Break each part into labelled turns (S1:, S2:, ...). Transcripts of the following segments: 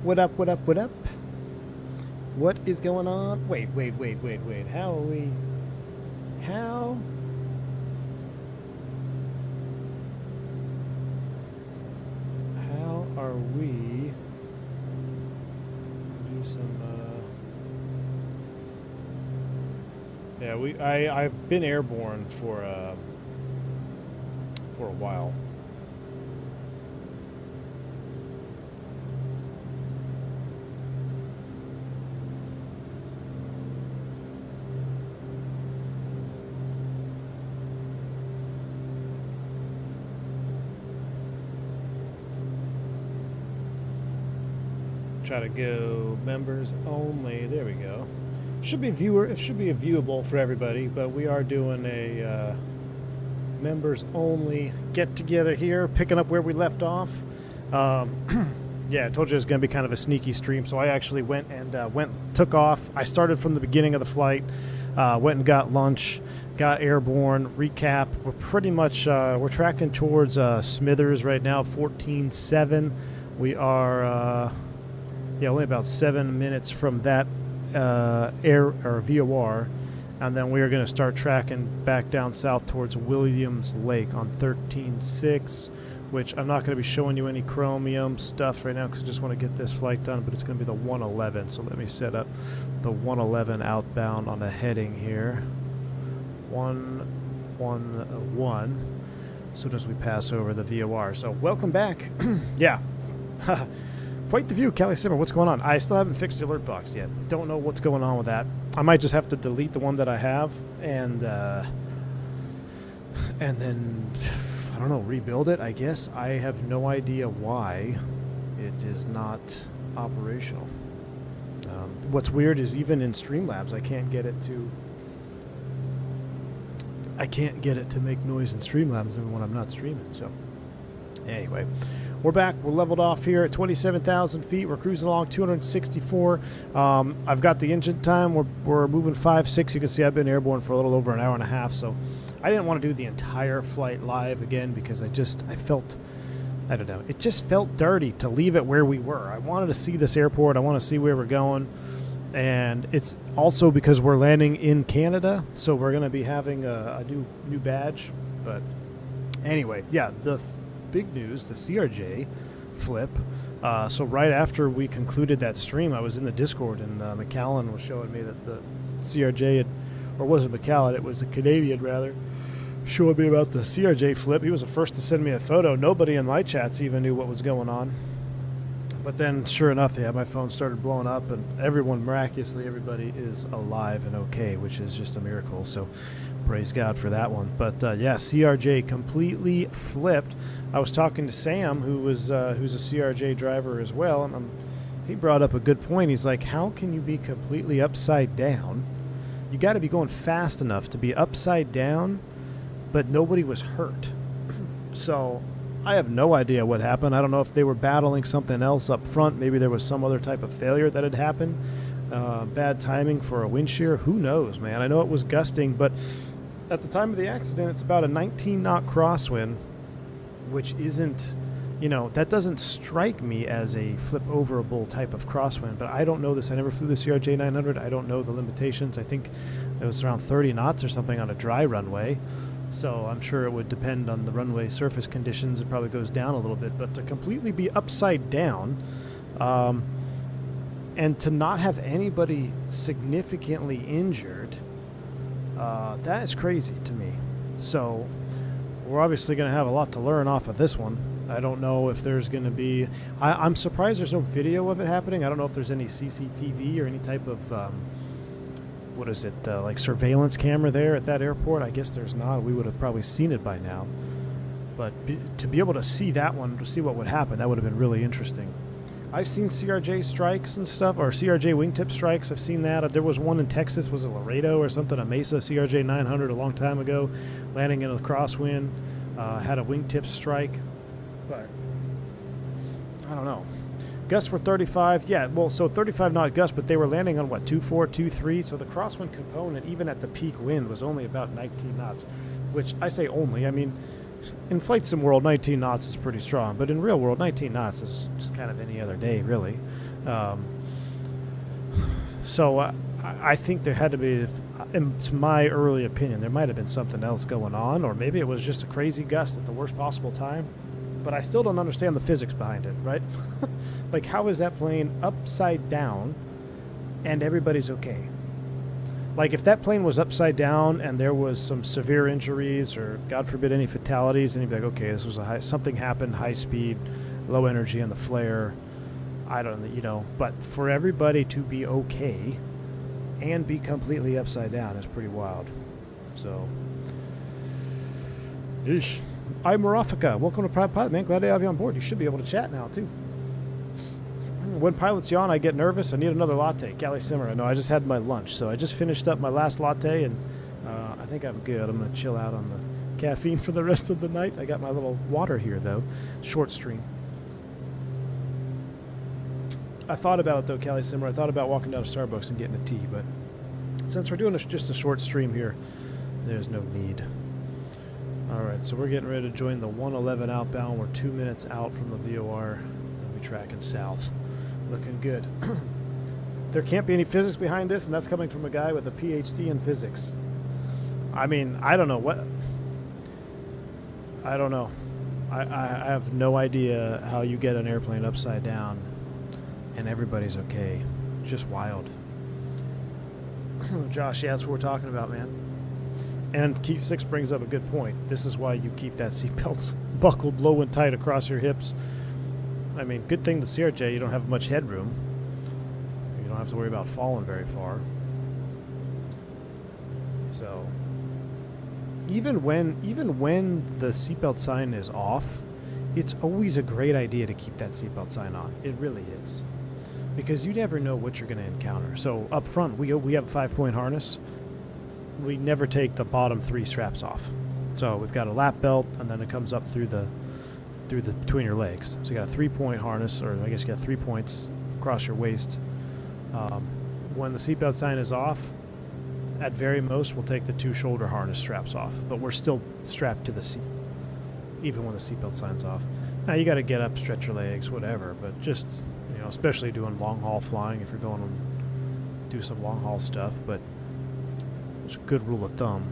S1: What up, what up, what up? What is going on? Wait. How are we? How? How are we? Do some, yeah, I've been airborne for a while. Try to go members only. There we go. Should be viewer. It should be a viewable for everybody, but we are doing a members only get together here, picking up where we left off. Yeah, I told you it was going to be kind of a sneaky stream, so I actually went and took off. I started from the beginning of the flight, went and got lunch, got airborne. Recap: we're pretty much we're tracking towards Smithers right now, 14.7. We are. Yeah, only about 7 minutes from that air or VOR, and then we are going to start tracking back down south towards Williams Lake on 13.6, which I'm not going to be showing you any chromium stuff right now because I just want to get this flight done, but it's going to be the 111. So let me set up the 111 outbound on the heading here. 111. As soon as we pass over the VOR. So welcome back. Yeah. Quite the view, Kelly Simmer. What's going on? I still haven't fixed the alert box yet. Don't know what's going on with that. I might just have to delete the one that I have and then I don't know, rebuild it. I guess I have no idea why it is not operational. What's weird is even in Streamlabs, I can't get it to make noise in Streamlabs even when I'm not streaming. So anyway. We're back. We're leveled off here at 27,000 feet. We're cruising along 264. I've got the engine time. We're moving 5.6. You can see I've been airborne for a little over an hour and a half. So I didn't want to do the entire flight live again because I don't know. It just felt dirty to leave it where we were. I wanted to see this airport. I want to see where we're going. And it's also because we're landing in Canada. So we're going to be having a new badge. But anyway, yeah, the big news, the CRJ flip. So right after we concluded that stream, I was in the Discord and McAllen was showing me that the CRJ had, or wasn't McAllen, it was a Canadian rather, showing me about the CRJ flip. He was the first to send me a photo. Nobody in my chats even knew what was going on. But then sure enough, yeah, my phone started blowing up and miraculously everybody is alive and okay, which is just a miracle. So praise God for that one. But yeah, CRJ completely flipped. I was talking to Sam, who's a CRJ driver as well, and he brought up a good point. He's like, how can you be completely upside down? You got to be going fast enough to be upside down, but nobody was hurt. So I have no idea what happened. I don't know if they were battling something else up front. Maybe there was some other type of failure that had happened. Bad timing for a wind shear. Who knows, man? I know it was gusting, but at the time of the accident, it's about a 19-knot crosswind, which isn't, that doesn't strike me as a flip-overable type of crosswind, but I don't know this. I never flew the CRJ 900. I don't know the limitations. I think it was around 30 knots or something on a dry runway, so I'm sure it would depend on the runway surface conditions. It probably goes down a little bit, but to completely be upside down and to not have anybody significantly injured, that is crazy to me. So we're obviously going to have a lot to learn off of this one. I don't know if there's going to be... I'm surprised there's no video of it happening. I don't know if there's any CCTV or any type of... like surveillance camera there at that airport. I guess there's not. We would have probably seen it by now. But to be able to see that one, to see what would happen, that would have been really interesting. I've seen CRJ strikes and stuff, or CRJ wingtip strikes. I've seen that. There was one in Texas, was it Laredo or something, a Mesa CRJ 900 a long time ago, landing in a crosswind, had a wingtip strike. But I don't know. Gusts were 35. Yeah, well, so 35 knot gusts, but they were landing on what, 2.4, 2.3? So the crosswind component, even at the peak wind, was only about 19 knots, which I say only. I mean, in flight sim world, 19 knots is pretty strong, but in real world, 19 knots is just kind of any other day, really. So I think there had to be, in my early opinion, there might have been something else going on, or maybe it was just a crazy gust at the worst possible time. But I still don't understand the physics behind it, right? Like, how is that plane upside down and everybody's okay? Like, if that plane was upside down and there was some severe injuries or, God forbid, any fatalities, then you'd be like, okay, this was something happened, high speed, low energy in the flare. I don't know, you know. But for everybody to be okay and be completely upside down is pretty wild. So, yeesh. I'm Marafika. Welcome to Private Pilot, man. Glad to have you on board. You should be able to chat now, too. When pilots yawn, I get nervous. I need another latte. Cali Simmer. No, I just had my lunch. So I just finished up my last latte, and I think I'm good. I'm going to chill out on the caffeine for the rest of the night. I got my little water here, though. Short stream. I thought about it, though, Cali Simmer. I thought about walking down to Starbucks and getting a tea, but since we're doing just a short stream here, there's no need. All right, so we're getting ready to join the 111 outbound. We're 2 minutes out from the VOR. We'll be tracking south. Looking good. There can't be any physics behind this, and that's coming from a guy with a PhD in physics. I mean, I don't know what... I don't know. I have no idea how you get an airplane upside down and everybody's okay. It's just wild. Josh, yeah, that's what we're talking about, man. And Key 6 brings up a good point. This is why you keep that seatbelt buckled low and tight across your hips. I mean, good thing the CRJ, you don't have much headroom. You don't have to worry about falling very far. So, even when the seatbelt sign is off, it's always a great idea to keep that seatbelt sign on. It really is. Because you never know what you're going to encounter. So, up front, we have a 5-point harness. We never take the bottom 3 straps off. So we've got a lap belt, and then it comes up through the between your legs. So you got a 3-point harness, or I guess you got 3 points across your waist. When the seatbelt sign is off, at very most, we'll take the 2 shoulder harness straps off, but we're still strapped to the seat, even when the seatbelt sign's off. Now you got to get up, stretch your legs, whatever. But just especially doing long haul flying, if you're going to do some long haul stuff, but it's a good rule of thumb.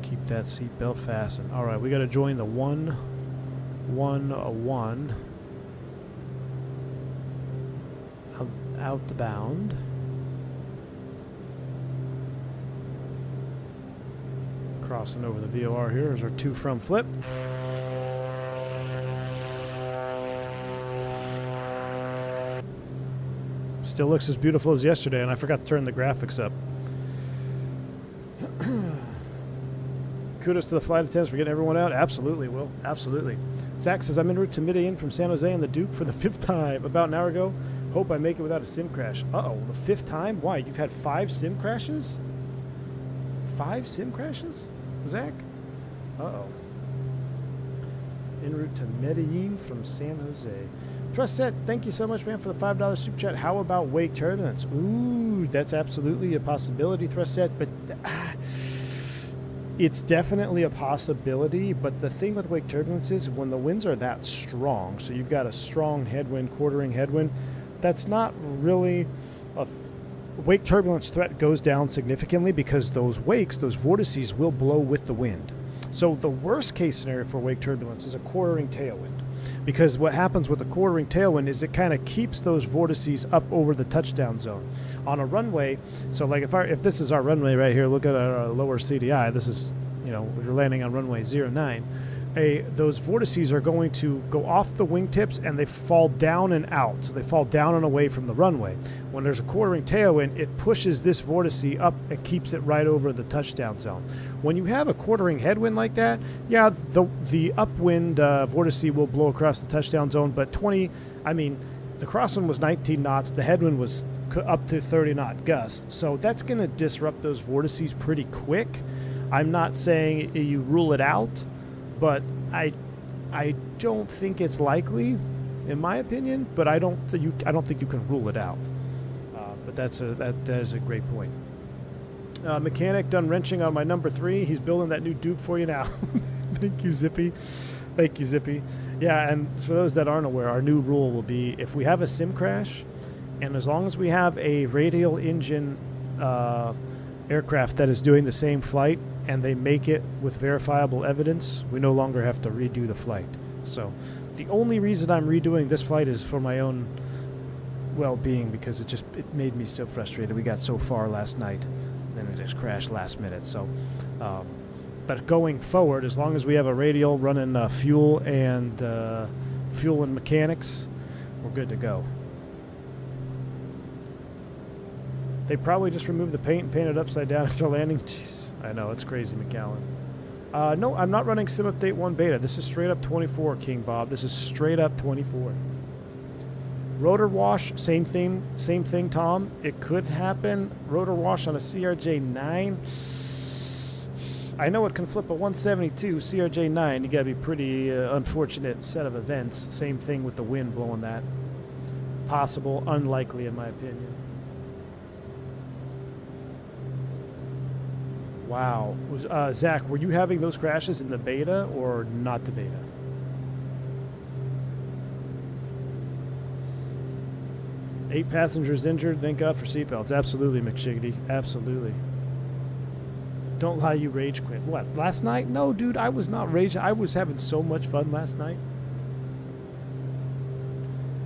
S1: Keep that seatbelt fastened. All right, we got to join the 111 out the bound. Crossing over the VOR here is our 2 from flip. Still looks as beautiful as yesterday, and I forgot to turn the graphics up. Kudos to the flight attendants for getting everyone out. Absolutely, Will. Absolutely. Zach says, I'm en route to Medellin from San Jose in the Duke for the 5th time. About an hour ago. Hope I make it without a sim crash. Uh-oh, the 5th time? Why? You've had 5 sim crashes? 5 sim crashes, Zach? Uh-oh. En route to Medellin from San Jose. Thrustset, thank you so much, man, for the $5 super chat. How about wake turbulence? Ooh, that's absolutely a possibility, Thrustset, but it's definitely a possibility. But the thing with wake turbulence is when the winds are that strong, so you've got a strong headwind, quartering headwind, that's not really a wake turbulence threat goes down significantly because those wakes, those vortices will blow with the wind. So the worst case scenario for wake turbulence is a quartering tailwind. Because what happens with the quartering tailwind is it kind of keeps those vortices up over the touchdown zone. On a runway, so like if this is our runway right here, look at our lower CDI. This is, you're landing on runway 09. Those vortices are going to go off the wingtips and they fall down and out. So they fall down and away from the runway. When there's a quartering tailwind, it pushes this vortice up and keeps it right over the touchdown zone. When you have a quartering headwind like that, yeah, the upwind vortice will blow across the touchdown zone, but the crosswind was 19 knots, the headwind was up to 30 knot gust. So that's going to disrupt those vortices pretty quick. I'm not saying you rule it out, but I don't think it's likely, in my opinion. But I don't think you can rule it out. But that is a great point. Mechanic done wrenching on my number 3. He's building that new Duke for you now. Thank you, Zippy. Thank you, Zippy. Yeah, and for those that aren't aware, our new rule will be if we have a sim crash, and as long as we have a radial engine aircraft that is doing the same flight and they make it with verifiable evidence, we no longer have to redo the flight. So the only reason I'm redoing this flight is for my own well-being, because it made me so frustrated. We got so far last night, and then it just crashed last minute. So but going forward, as long as we have a radial running fuel and mechanics, we're good to go. They probably just removed the paint and painted it upside down after landing. Jeez, I know, it's crazy, McAllen. No, I'm not running Sim Update 1 beta. This is straight up 24, King Bob. This is straight up 24. Rotor wash, same thing, Tom. It could happen. Rotor wash on a CRJ9. I know it can flip a 172 CRJ9. You got to be pretty unfortunate set of events. Same thing with the wind blowing that. Possible, unlikely in my opinion. Wow. Zach, were you having those crashes in the beta or not the beta? Eight passengers injured. Thank God for seatbelts. Absolutely, McShiggity. Absolutely. Don't lie, you rage quit. What, last night? No, dude, I was not raging. I was having so much fun last night.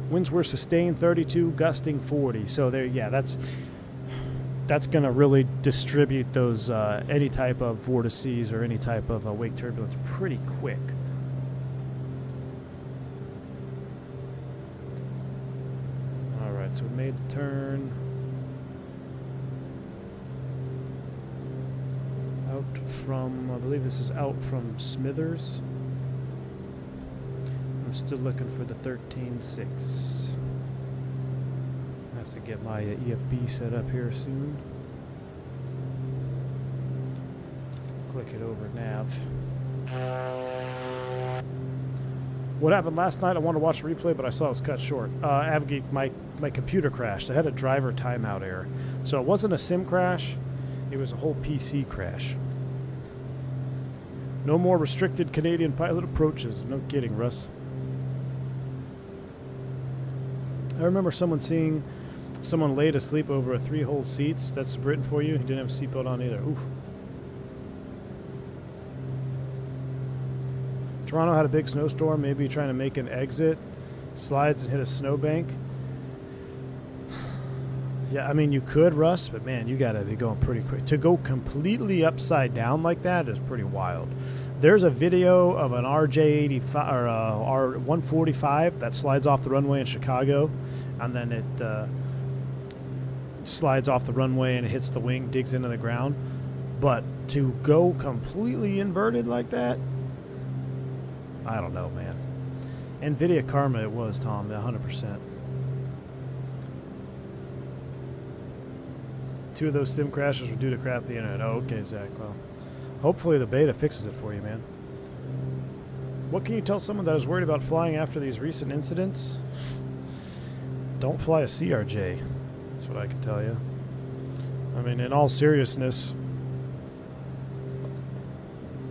S1: Winds were sustained 32, gusting 40. So there, yeah, that's going to really distribute those any type of vortices or any type of wake turbulence pretty quick. All right, so we made the turn. Out from, I believe this is out from Smithers. I'm still looking for the 13.6. I have to get my EFB set up here soon. Click it over nav. What happened last night? I wanted to watch the replay, but I saw it was cut short. Avgeek, my computer crashed. I had a driver timeout error. So it wasn't a sim crash. It was a whole PC crash. No more restricted Canadian pilot approaches. No kidding, Russ. I remember seeing someone laid asleep over a 3-hole seats. That's Britain for you. He didn't have a seatbelt on either. Oof. Toronto had a big snowstorm. Maybe trying to make an exit. Slides and hit a snowbank. Yeah, I mean, you could, Russ, but man, you got to be going pretty quick. To go completely upside down like that is pretty wild. There's a video of an RJ85 or R145 that slides off the runway in Chicago, and then it slides off the runway and it hits the wing, digs into the ground. But to go completely inverted like that, I don't know, man. NVIDIA Karma it was, Tom, 100%. Two of those sim crashes were due to crappy internet. Oh, okay, Zach. Well, hopefully the beta fixes it for you, man. What can you tell someone that is worried about flying after these recent incidents? Don't fly a CRJ. That's what I can tell you. I mean, in all seriousness,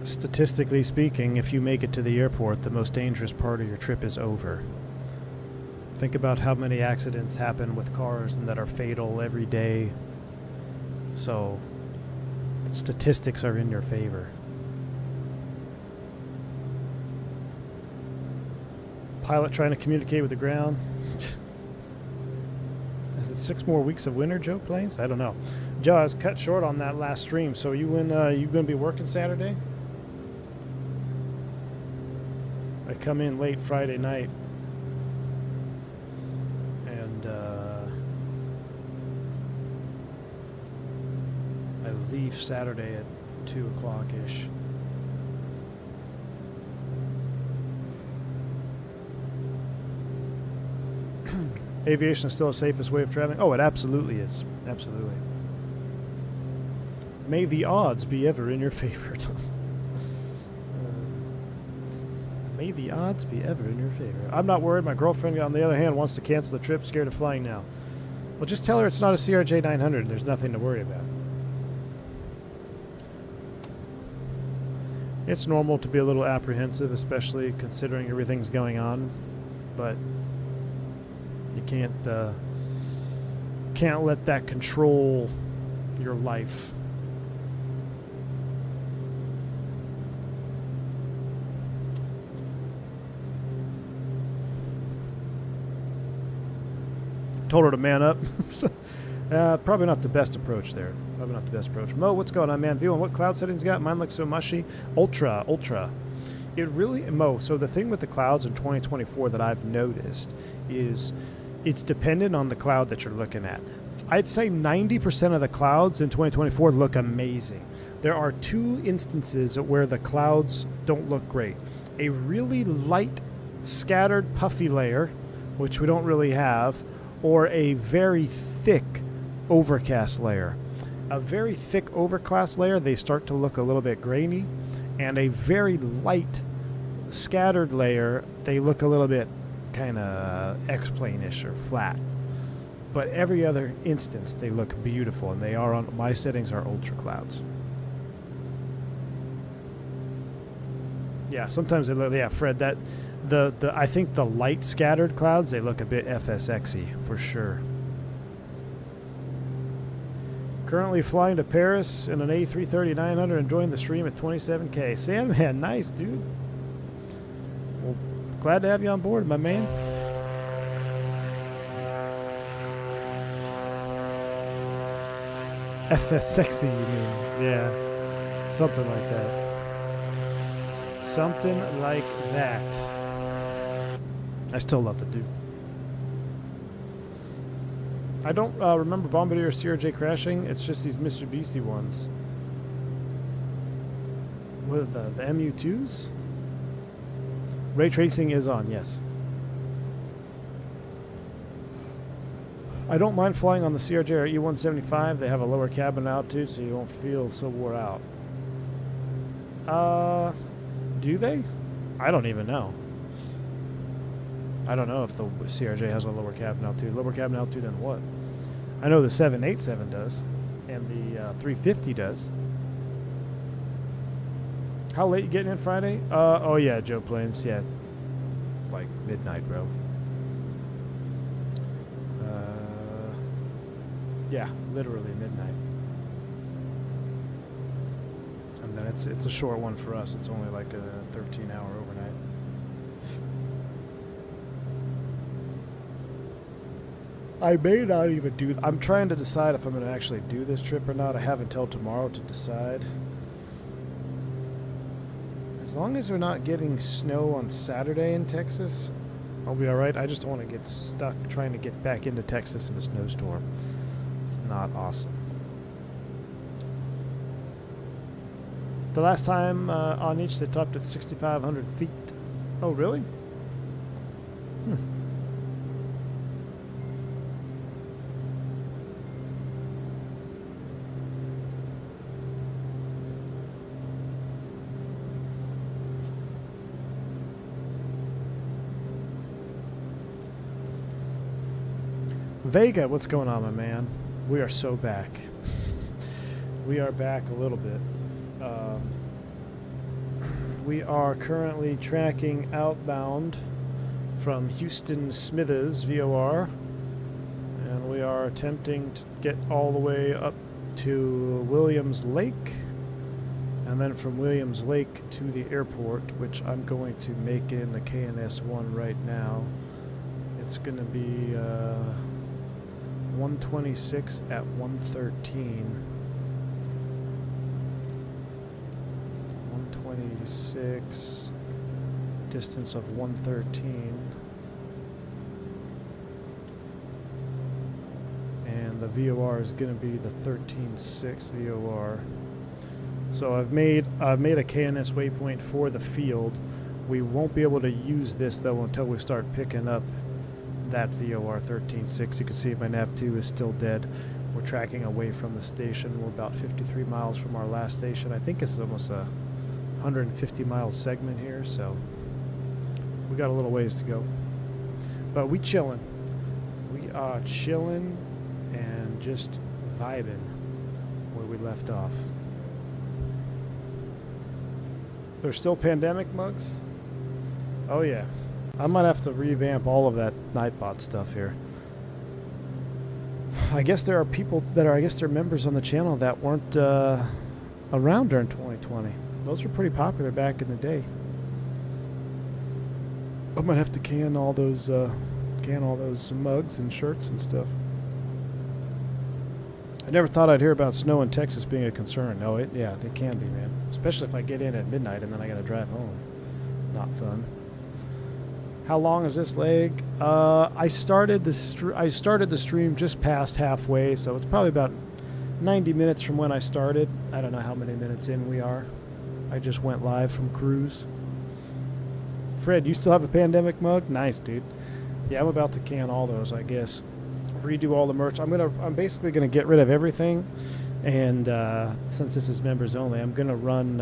S1: statistically speaking, if you make it to the airport, the most dangerous part of your trip is over. Think about how many accidents happen with cars and that are fatal every day. So, statistics are in your favor. Pilot trying to communicate with the ground. Is it 6 more weeks of winter, Joe Plains? I don't know. Joe, I was cut short on that last stream. So you going to be working Saturday? I come in late Friday night. And I leave Saturday at 2 o'clock-ish. Aviation is still the safest way of traveling. Oh, it absolutely is. Absolutely. May the odds be ever in your favor, Tom. May the odds be ever in your favor. I'm not worried. My girlfriend, on the other hand, wants to cancel the trip, scared of flying now. Well, just tell her it's not a CRJ 900 and there's nothing to worry about. It's normal to be a little apprehensive, especially considering everything's going on, but you can't let that control your life. Told her to man up. Probably not the best approach there. Probably not the best approach. Mo, what's going on, man? Viewing what cloud settings you got? Mine looks so mushy. Ultra. It really, Mo, so the thing with the clouds in 2024 that I've noticed is it's dependent on the cloud that you're looking at. I'd say 90% of the clouds in 2024 look amazing. There are two instances where the clouds don't look great. A really light, scattered, puffy layer, which we don't really have, or a very thick overcast layer. A very thick overcast layer, they start to look a little bit grainy, and a very light scattered layer, they look a little bit kind of X-plane-ish or flat. But every other instance, they look beautiful, and they are on my settings are ultra clouds. Yeah, sometimes they look. Yeah, Fred, that the I think the light scattered clouds, they look a bit FSX-y for sure. Currently flying to Paris in an A330-900, enjoying the stream at 27K. Sandman, nice, dude. Well, glad to have you on board, my man. FSX-y, you mean? Yeah, something like that. Something like that. I still love the dude. I don't remember Bombardier or CRJ crashing. It's just these Mitsubishi ones. What are the MU2s? Ray tracing is on, yes. I don't mind flying on the CRJ or E175. They have a lower cabin altitude, so you won't feel so wore out. Do they? I don't even know. I don't know if the CRJ has a lower cabin altitude. Lower cabin altitude than what? I know the 787 does, and the 350 does. How late you getting in Friday? Oh yeah, Joe Plains. Yeah, like midnight, bro. Yeah, literally midnight. And then it's a short one for us. It's only like a 13-hour overnight. I may not even do... I'm trying to decide if I'm going to actually do this trip or not. I have until tomorrow to decide. As long as we're not getting snow on Saturday in Texas, I'll be alright. I just don't want to get stuck trying to get back into Texas in a snowstorm. It's not awesome. The last time on each, they topped at 6,500 feet. Oh, really? Vega, what's going on, my man? We are so back. We are back a little bit. We are currently tracking outbound from Houston Smithers VOR, and we are attempting to get all the way up to Williams Lake, and then from Williams Lake to the airport, which I'm going to make in the KNS-1 right now. It's going to be 126 at 113. 126, distance of 113. And the VOR is going to be the 13.6 VOR. So I've made a KNS waypoint for the field. We won't be able to use this though until we start picking up that VOR 13.6. You can see my nav2 is still dead. We're tracking away from the station. We're about 53 miles from our last station. I think this is almost a 150 mile segment here, so we got a little ways to go. But we chilling. We are chilling and just vibing where we left off. There's still pandemic mugs? Oh yeah. I might have to revamp all of that Nightbot stuff here. I guess there are people that are, I guess they're members on the channel that weren't around during 2020. Those were pretty popular back in the day. I might have to can all those mugs and shirts and stuff. I never thought I'd hear about snow in Texas being a concern. No, yeah, they can be, man. Especially if I get in at midnight and then I gotta drive home. Not fun. How long is this leg? I started the stream just past halfway, so it's probably about 90 minutes from when I started. I don't know how many minutes in we are. I just went live from cruise. Fred, you still have a pandemic mug? Nice, dude. Yeah, I'm about to can all those, I guess. Redo all the merch. I'm basically gonna get rid of everything, and since this is members only, I'm gonna run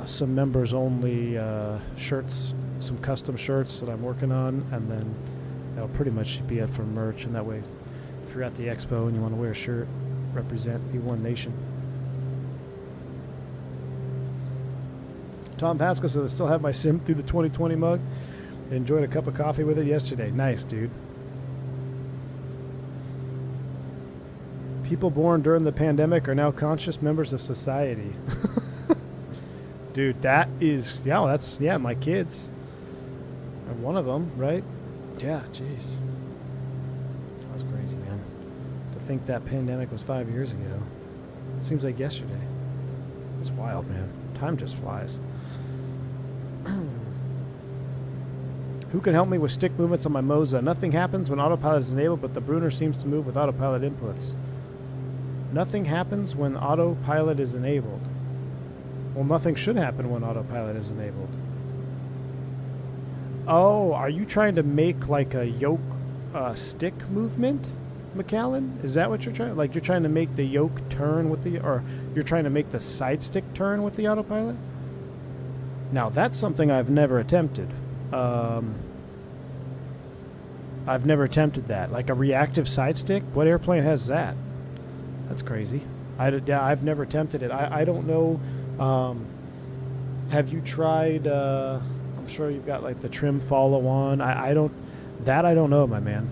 S1: some members only shirts, some custom shirts that I'm working on, and then that'll pretty much be it for merch. And that way, if you're at the expo and you want to wear a shirt, represent E1 Nation. Tom Pascal says, I still have my sim through the 2020 mug. Enjoyed a cup of coffee with it yesterday. Nice, dude. People born during the pandemic are now conscious members of society. Dude, that is, yeah, well, that's, yeah, my kids. And one of them, right? Yeah, jeez. That was crazy, man. To think that pandemic was 5 years ago. Seems like yesterday. It's wild, man. Time just flies. Who can help me with stick movements on my Moza? Nothing happens when autopilot is enabled, but the Bruner seems to move with autopilot inputs. Nothing happens when autopilot is enabled. Well, nothing should happen when autopilot is enabled. Oh, are you trying to make like a yoke stick movement, McAllen? Is that what you're trying? Like you're trying to make the yoke turn with the, or you're trying to make the side stick turn with the autopilot? Now that's something I've never attempted. I've never attempted that. Like a reactive side stick? What airplane has that? That's crazy. Yeah, I've never attempted it. I don't know. Have you tried, I'm sure you've got like the trim follow on. I don't know, my man.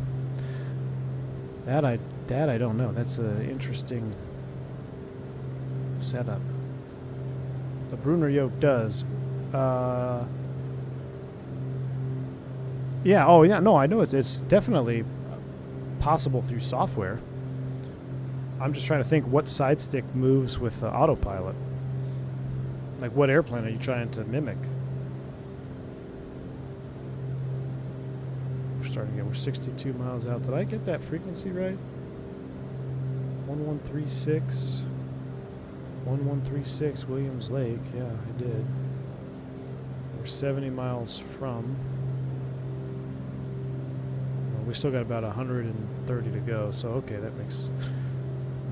S1: That I don't know. That's an interesting setup. The Bruner yoke does. Yeah, oh yeah, no, I know it's definitely possible through software. I'm just trying to think what side stick moves with the autopilot. Like what airplane are you trying to mimic? We're starting again. We're 62 miles out. Did I get that frequency right? 1136. 1136 Williams Lake. Yeah, I did. We're 70 miles from. Well, we still got about 130 to go. So okay, that makes.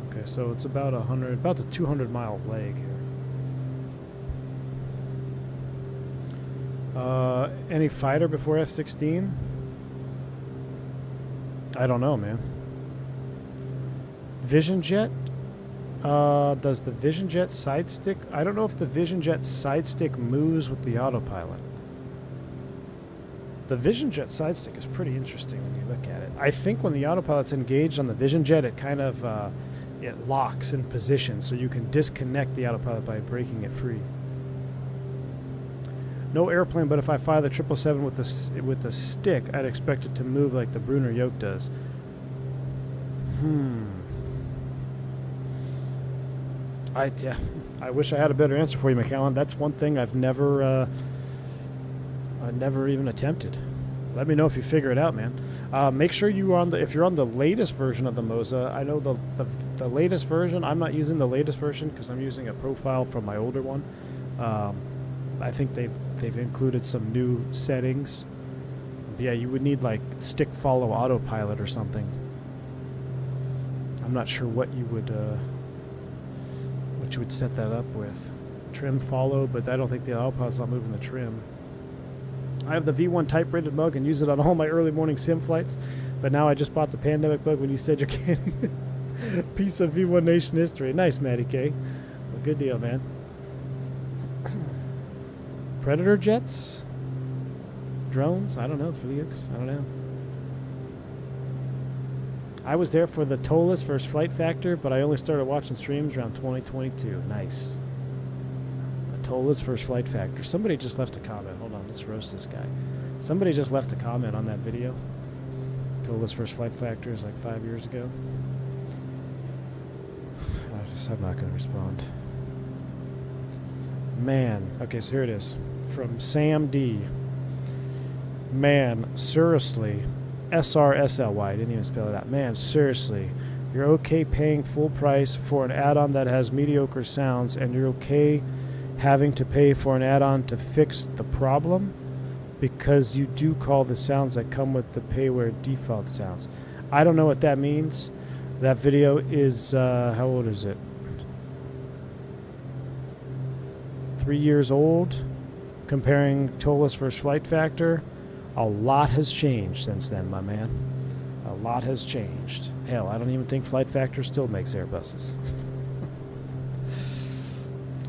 S1: Okay, so it's about about the 200-mile leg here. Any fighter before F-16? I don't know, man. Vision Jet? Does the Vision Jet side stick? I don't know if the Vision Jet side stick moves with the autopilot. The Vision Jet side stick is pretty interesting when you look at it. I think when the autopilot's engaged on the Vision Jet, it kind of it locks in position, so you can disconnect the autopilot by breaking it free. No airplane, but if I fire the 777 with the stick, I'd expect it to move like the Bruner yoke does. I wish I had a better answer for you, McAllen. That's one thing I've never even attempted. Let me know if you figure it out, man. Make sure if you're on the latest version of the Moza. I know the latest version. I'm not using the latest version because I'm using a profile from my older one. I think they've included some new settings. Yeah, you would need like stick follow autopilot or something. I'm not sure what you would set that up with. Trim follow, but I don't think the autopilot's not moving the trim. I have the V1 type rated mug and use it on all my early morning sim flights, but now I just bought the pandemic mug when you said you're getting a piece of V1 Nation history. Nice, Matty K. Well, good deal, man. Predator jets? Drones? I don't know. Felix? I don't know. I was there for the Tola's first flight factor, but I only started watching streams around 2022. Nice. Tola's first flight factor. Somebody just left a comment. Hold on, let's roast this guy. Somebody just left a comment on that video. Tola's first flight factor is like 5 years ago. I'm not going to respond. Man. Okay, so here it is. From Sam D. Man, seriously. SRSLY. Didn't even spell it out. Man, seriously. You're okay paying full price for an add-on that has mediocre sounds, and you're okay having to pay for an add-on to fix the problem? Because you do call the sounds that come with the payware default sounds. I don't know what that means. That video is, how old is it? 3 years old. Comparing Tola's first flight factor. A lot has changed since then, my man. A lot has changed. Hell, I don't even think Flight Factor still makes Airbuses.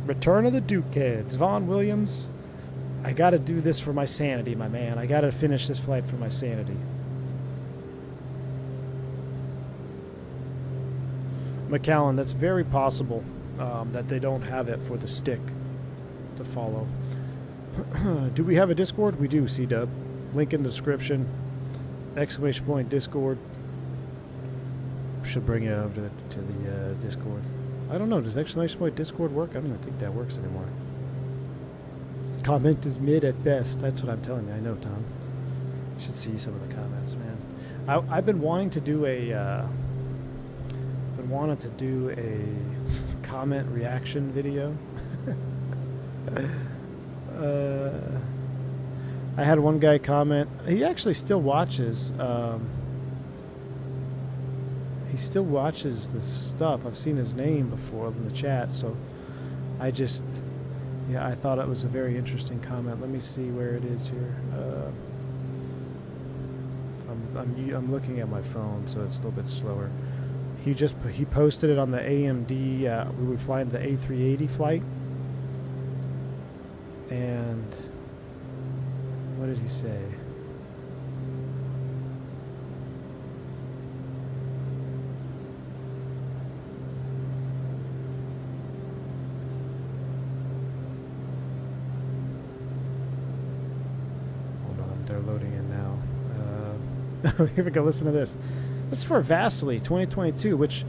S1: Return of the Duke Heads. Vaughn Williams. I gotta do this for my sanity, my man. I gotta finish this flight for my sanity. McAllen, that's very possible that they don't have it for the stick to follow. Do we have a Discord? We do, C-Dub. Link in the description. Exclamation point Discord. Should bring you over to the Discord. I don't know. Does exclamation point Discord work? I don't even think that works anymore. Comment is mid at best. That's what I'm telling you. I know, Tom. You should see some of the comments, man. I've been wanting to do a comment reaction video. I had one guy comment. He actually still watches. He still watches the stuff. I've seen his name before in the chat, so I thought it was a very interesting comment. Let me see where it is here. I'm looking at my phone, so it's a little bit slower. He posted it on the AMD. We were flying the A380 flight, and what did he say? Hold on, they're loading in now. Here we go, listen to this. This is for Vasily 2022, which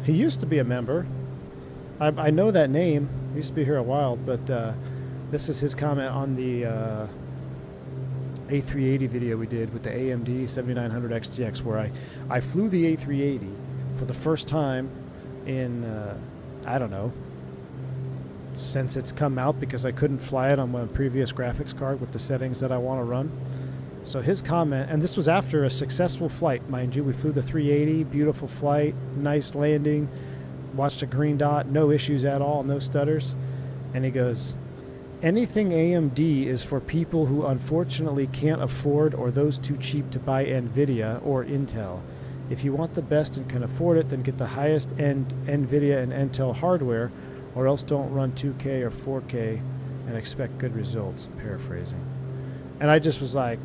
S1: he used to be a member. I know that name. He used to be here a while, but this is his comment on the A380 video we did with the AMD 7900 XTX, where I flew the A380 for the first time in, I don't know, since it's come out, because I couldn't fly it on my previous graphics card with the settings that I want to run. So his comment, and this was after a successful flight, mind you. We flew the 380, beautiful flight, nice landing, watched a green dot, no issues at all, no stutters. And he goes, anything AMD is for people who unfortunately can't afford or those too cheap to buy NVIDIA or Intel. If you want the best and can afford it, then get the highest end NVIDIA and Intel hardware, or else don't run 2K or 4K and expect good results. Paraphrasing. And I just was like,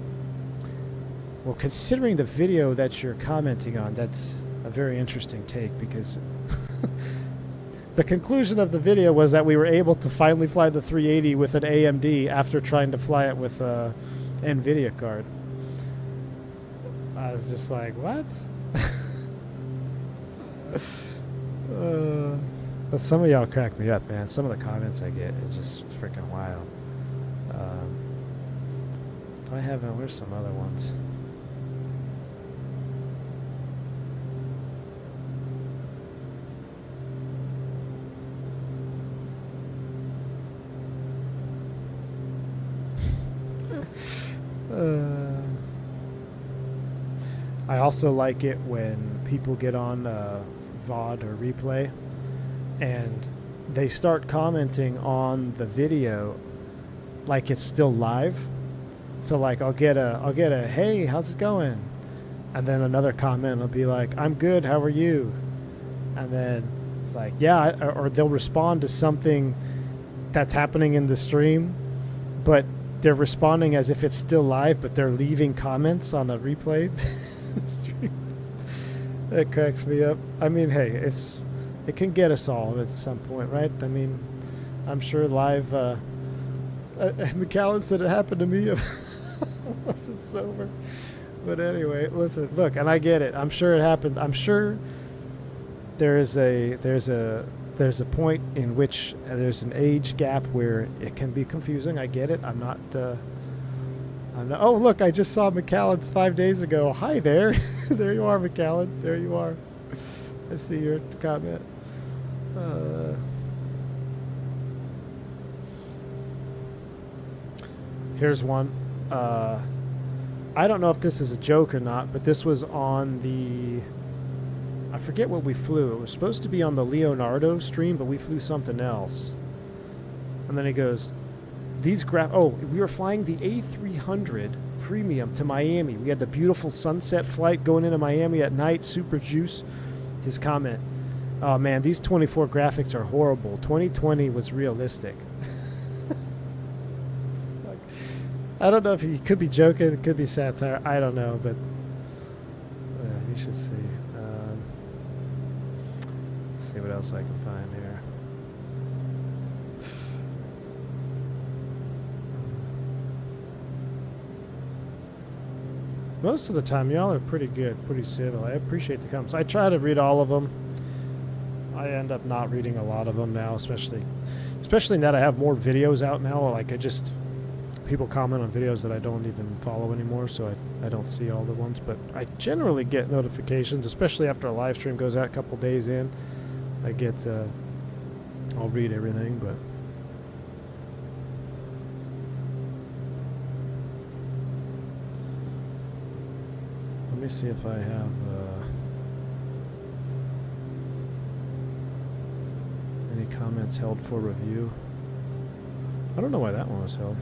S1: well, considering the video that you're commenting on, that's a very interesting take, because the conclusion of the video was that we were able to finally fly the 380 with an AMD after trying to fly it with a NVIDIA card. I was just like, what? Some of y'all crack me up, man. Some of the comments I get is just freaking wild. Do I have, where's some other ones? I also like it when people get on VOD or replay and they start commenting on the video like it's still live. So like I'll get a hey, how's it going? And then another comment will be like, I'm good, how are you? And then it's like, yeah, or they'll respond to something that's happening in the stream but they're responding as if it's still live, but they're leaving comments on a replay stream. That cracks me up. I mean, hey, it can get us all at some point, right? I mean, I'm sure live. McAllen said it happened to me. I wasn't sober. But anyway, listen, look, and I get it. I'm sure it happens. I'm sure there's a point in which there's an age gap where it can be confusing. I get it. I'm not. Oh, look, I just saw McAllen's 5 days ago. Hi there. There you are, McAllen. There you are. I see your comment. Here's one. I don't know if this is a joke or not, but this was on the... I forget what we flew. It was supposed to be on the Leonardo stream, but we flew something else. And then he goes, we were flying the A300 Premium to Miami. We had the beautiful sunset flight going into Miami at night, super juice. His comment, oh man, these 24 graphics are horrible. 2020 was realistic. I don't know if he could be joking, it could be satire. I don't know, but you should see. Let's see what else I can find here. Most of the time, y'all are pretty good, pretty civil. I appreciate the comments. I try to read all of them. I end up not reading a lot of them now, especially that I have more videos out now. Like people comment on videos that I don't even follow anymore, so I don't see all the ones. But I generally get notifications, especially after a live stream goes out a couple days in. I get, I'll read everything, but. Let me see if I have any comments held for review. I don't know why that one was held.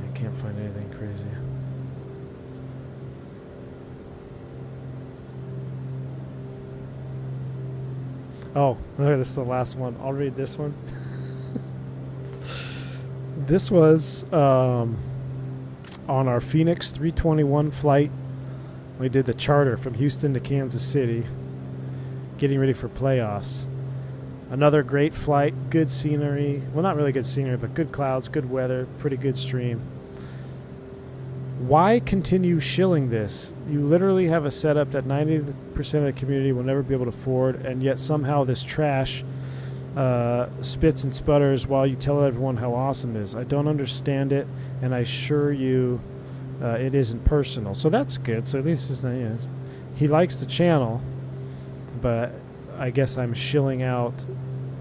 S1: I can't find anything crazy. Oh, okay, this is the last one. I'll read this one. This was on our Fenix 321 flight. We did the charter from Houston to Kansas City, getting ready for playoffs. Another great flight, good scenery. Well, not really good scenery, but good clouds, good weather, pretty good stream. Why continue shilling this? You literally have a setup that 90% of the community will never be able to afford, and yet somehow this trash spits and sputters while you tell everyone how awesome it is. I don't understand it, and I assure you it isn't personal. So that's good. So at least it's not, you know, he likes the channel, but I guess I'm shilling out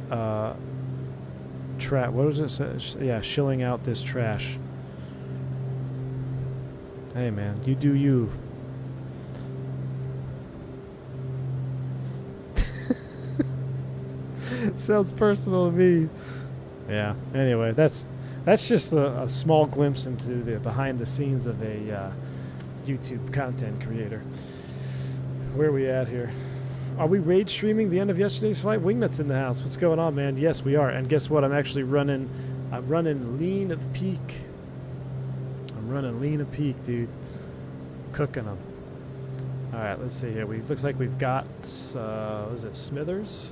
S1: what was it? Yeah, shilling out this trash. Hey man, you do you. Sounds personal to me. Yeah. Anyway, that's just a small glimpse into the behind the scenes of a YouTube content creator. Where are we at here? Are we raid streaming the end of yesterday's flight? Wingnut's in the house. What's going on, man? Yes, we are. And guess what? I'm running lean of peak. I'm running lean of peak, dude. Cooking them. All right, let's see here. Looks like we've got, is it Smithers?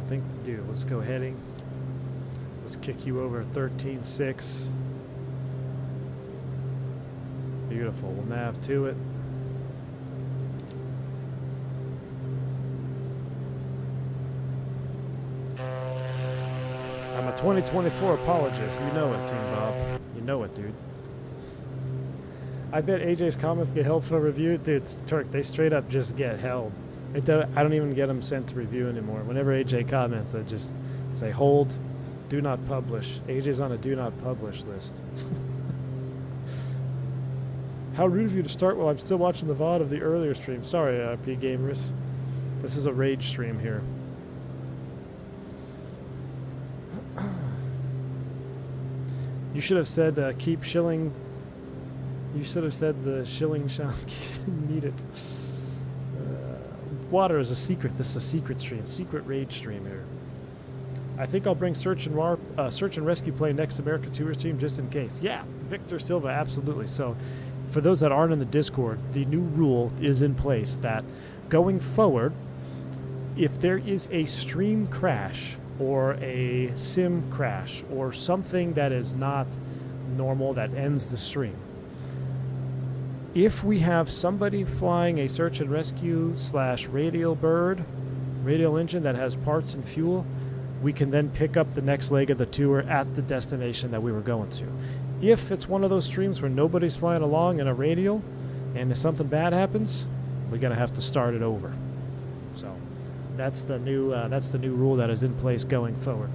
S1: I think we do. Let's go heading. Let's kick you over 13.6. Beautiful. We'll nav to it. I'm a 2024 apologist. You know it, King Bob. You know it, dude. I bet AJ's comments get held for review. Dude, Turk, they straight up just get held. I don't even get them sent to review anymore. Whenever AJ comments, I just say, hold, do not publish. AJ's on a do not publish list. How rude of you to start while I'm still watching the VOD of the earlier stream. Sorry, P Gamers. This is a rage stream here. You should have said keep shilling. You should have said the shilling shall need it. Water is a secret. This is a secret stream. Secret rage stream here. I think I'll bring search and rescue plane next American Tourist team just in case. Yeah, Victor Silva, absolutely. So for those that aren't in the Discord, the new rule is in place that going forward, if there is a stream crash or a sim crash or something that is not normal that ends the stream, if we have somebody flying a search and rescue / radial engine that has parts and fuel, we can then pick up the next leg of the tour at the destination that we were going to. If it's one of those streams where nobody's flying along in a radial and if something bad happens, we're going to have to start it over. So that's the new rule that is in place going forward.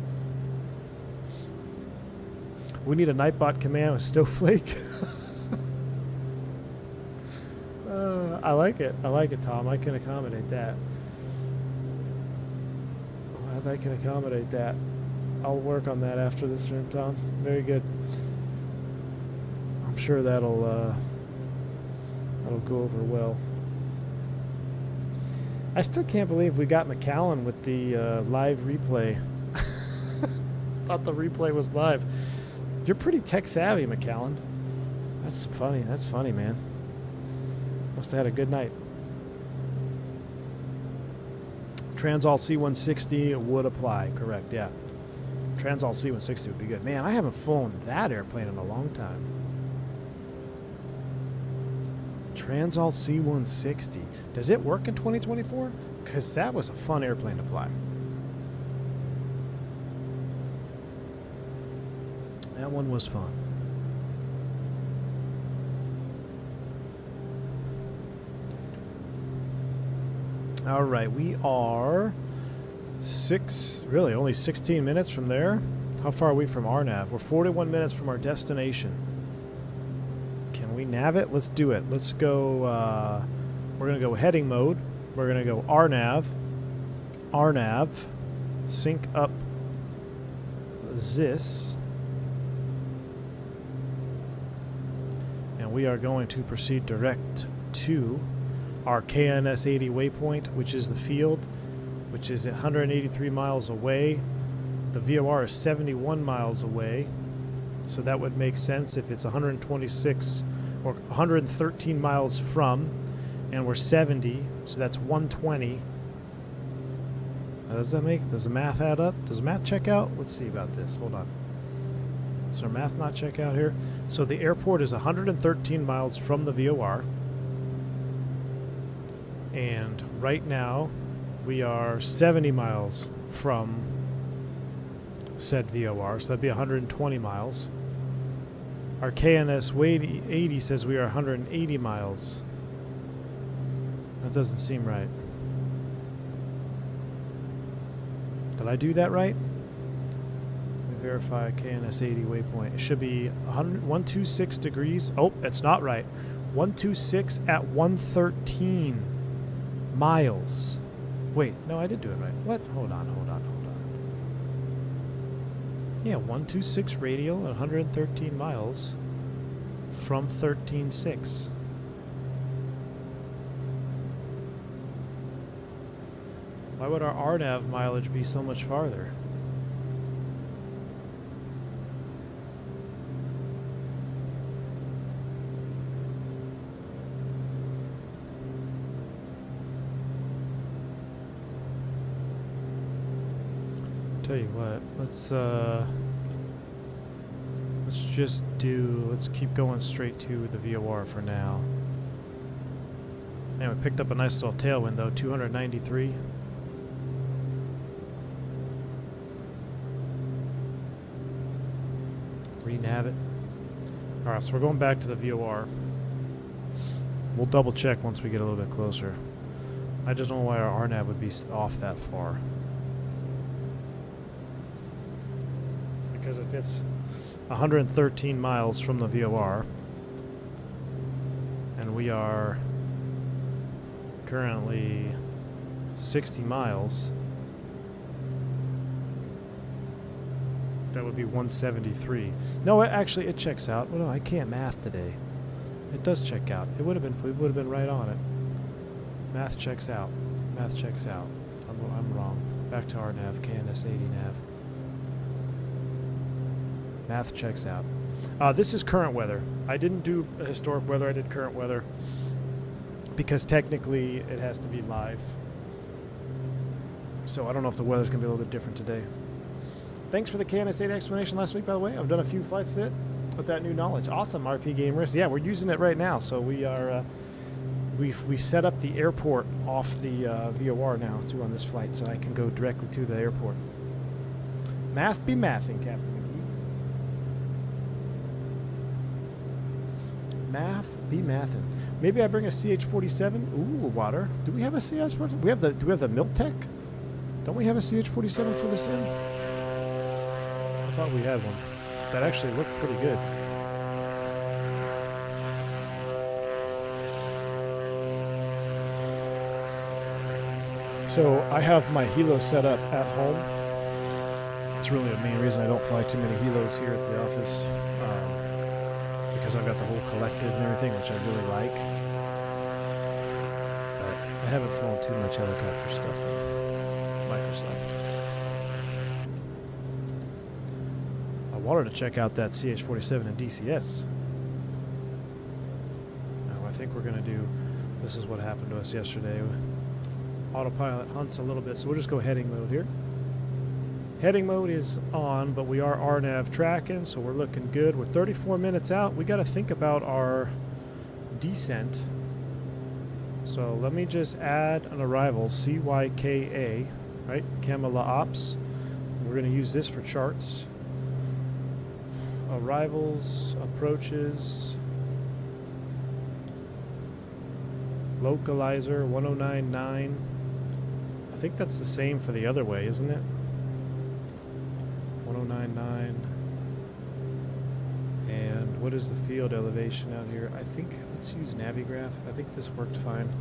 S1: We need a Nightbot command with Snowflake. I like it, Tom. I can accommodate that. I can accommodate that. I'll work on that after this room, Tom. Very good. I'm sure that'll go over well. I still can't believe we got McAllen with the live replay. Thought the replay was live. You're pretty tech savvy, McAllen. That's funny. That's funny, man. Must have had a good night. Transall C-160 would apply, correct, yeah. Transall C-160 would be good. Man, I haven't flown that airplane in a long time. Transall C-160. Does it work in 2024? Because that was a fun airplane to fly. That one was fun. All right, we are only 16 minutes from there. How far are we from RNAV? We're 41 minutes from our destination. Can we nav it? Let's do it. Let's go, we're going to go heading mode. We're going to go RNAV, sync up this. And we are going to proceed direct to our KNS 80 waypoint, which is the field, which is 183 miles away. The VOR is 71 miles away, so that would make sense if it's 126 or 113 miles from, and we're 70, so that's 120. Does the math add up? Does the math check out? Let's see about this. Hold on. Does our math not check out here? So the airport is 113 miles from the VOR. And right now, we are 70 miles from said VOR, so that'd be 120 miles. Our KNS 80 says we are 180 miles. That doesn't seem right. Did I do that right? Let me verify KNS 80 waypoint. It should be 126 degrees. Oh, it's not right. 126 at 113 miles. Wait, no, I did do it right. What? Hold on. Yeah, 126 radial at 113 miles from 13.6. Why would our RNAV mileage be so much farther? Tell you what, let's keep going straight to the VOR for now. Man, we picked up a nice little tailwind though, 293. Renav it. Alright, so we're going back to the VOR. We'll double check once we get a little bit closer. I just don't know why our RNAV would be off that far. Because if it's 113 miles from the VOR and we are currently 60 miles, That would be 173. No, actually, it checks out. Well, no, I can't math today. It does check out. It would have been. We would have been right on it. Math checks out. Math checks out. I'm wrong. Back to our nav. KNS 80 nav. Math checks out. This is current weather. I didn't do historic weather. I did current weather because technically it has to be live. So I don't know if the weather's going to be a little bit different today. Thanks for the KNS 8 explanation last week, by the way. I've done a few flights with that new knowledge. Awesome, RP Gamers. Yeah, we're using it right now. So we are, we set up the airport off the VOR now, too, on this flight, so I can go directly to the airport. Math be mathing, Captain McGee. Math be mathing. Maybe I bring a CH-47. Ooh, water. Do we have a CH-47? Do we have the Miltech? Don't we have a CH-47 for the sim? I thought we had one. That actually looked pretty good. So I have my helo set up at home. It's really the main reason I don't fly too many helos here at the office, because I've got the whole collective and everything, which I really like. But I haven't flown too much helicopter stuff in Microsoft. I wanted to check out that CH-47 in DCS. Now I think we're going to do, this is what happened to us yesterday. Autopilot hunts a little bit, so we'll just go heading mode here. Heading mode is on, but we are RNAV tracking, so we're looking good. We're 34 minutes out. We got to think about our descent. So let me just add an arrival, CYKA, right? Kamloops. We're going to use this for charts. Arrivals, approaches, localizer 1099. I think that's the same for the other way, isn't it? 1099. And what is the field elevation out here? I think, let's use Navigraph. I think this worked fine.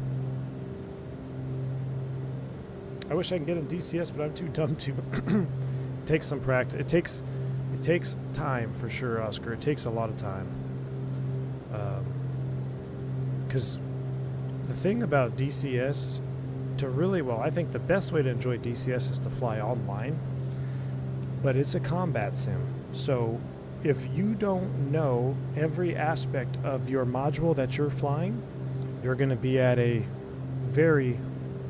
S1: I wish I could get in DCS, but I'm too dumb to. It takes some practice. It takes time for sure, Oscar. It takes a lot of time. Because the thing about DCS, I think the best way to enjoy DCS is to fly online, but it's a combat sim. So if you don't know every aspect of your module that you're flying, you're going to be at a very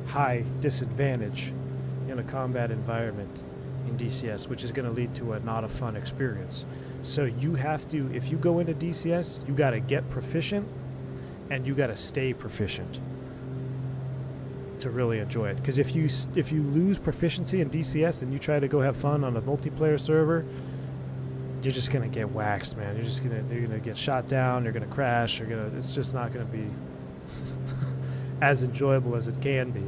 S1: high disadvantage in a combat environment in DCS, which is going to lead to not a fun experience. So you have to, if you go into DCS, you got to get proficient and you got to stay proficient to really enjoy it. Because if you lose proficiency in DCS and you try to go have fun on a multiplayer server, you're just gonna get waxed, man. They're gonna get shot down. You're gonna crash. It's just not gonna be as enjoyable as it can be.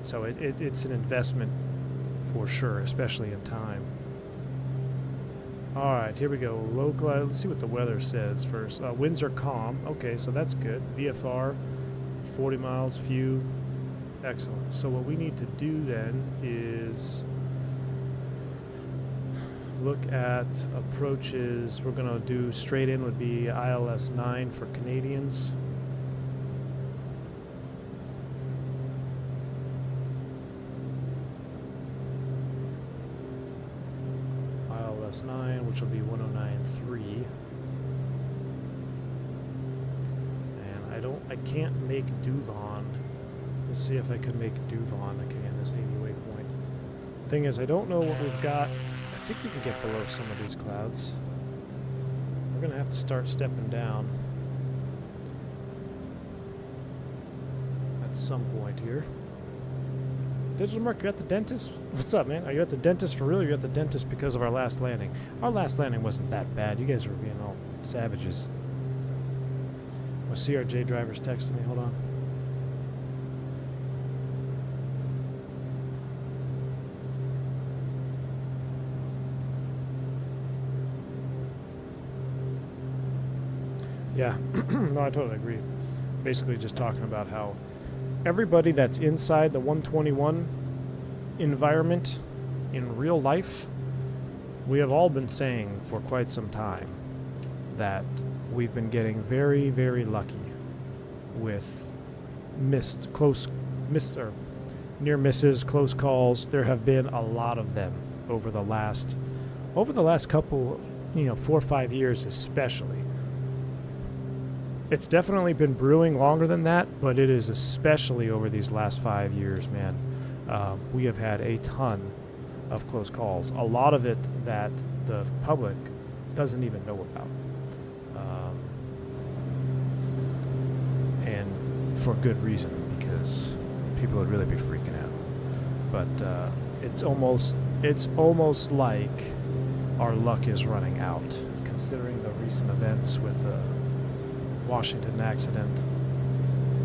S1: So it's an investment for sure, especially in time. All right, here we go. Localize. Let's see what the weather says first. Winds are calm. Okay, so that's good. VFR. 40 miles, few. Excellent. So what we need to do then is look at approaches. We're going to do straight in would be ILS 9 for Canadians. ILS 9, which will be 1093. I can't make Duvon. Let's see if I can make Duvon a KNS 80 waypoint. Thing is, I don't know what we've got. I think we can get below some of these clouds. We're going to have to start stepping down at some point here. Digital Mark, you at the dentist? What's up, man? Are you at the dentist for real, or are you at the dentist because of our last landing? Our last landing wasn't that bad. You guys were being all savages. My CRJ driver's texting me. Hold on. Yeah, no, I totally agree. Basically just talking about how everybody that's inside the 121 environment in real life, we have all been saying for quite some time that we've been getting very, very lucky with near misses, close calls. There have been a lot of them over the last couple, 4 or 5 years especially. It's definitely been brewing longer than that, but it is especially over these last 5 years, man. We have had a ton of close calls. A lot of it that the public doesn't even know about. And for good reason, because people would really be freaking out. But it's almost like our luck is running out, considering the recent events with the Washington accident.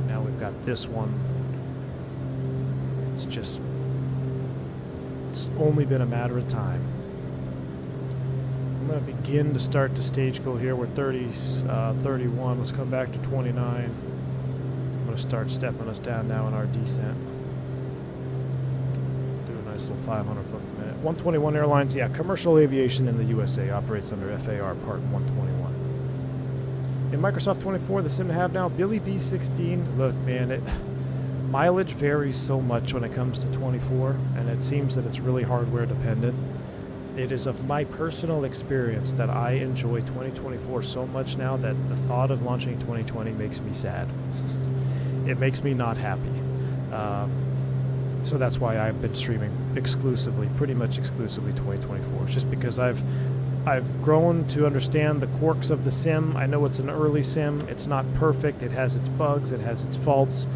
S1: Now we've got this one. It's only been a matter of time. I'm going to begin to start the stage goal here. We're 31. Let's come back to 29. I'm going to start stepping us down now in our descent. Do a nice little 500 foot per minute. 121 Airlines, yeah, commercial aviation in the USA operates under FAR Part 121. In Microsoft 24, the sim to have now, Billy B16. Look, man, mileage varies so much when it comes to 24, and it seems that it's really hardware dependent. It is of my personal experience that I enjoy 2024 so much now that the thought of launching 2020 makes me sad. It makes me not happy. So that's why I've been streaming pretty much exclusively 2024. It's just because I've grown to understand the quirks of the sim. I know it's an early sim. It's not perfect. It has its bugs. It has its faults.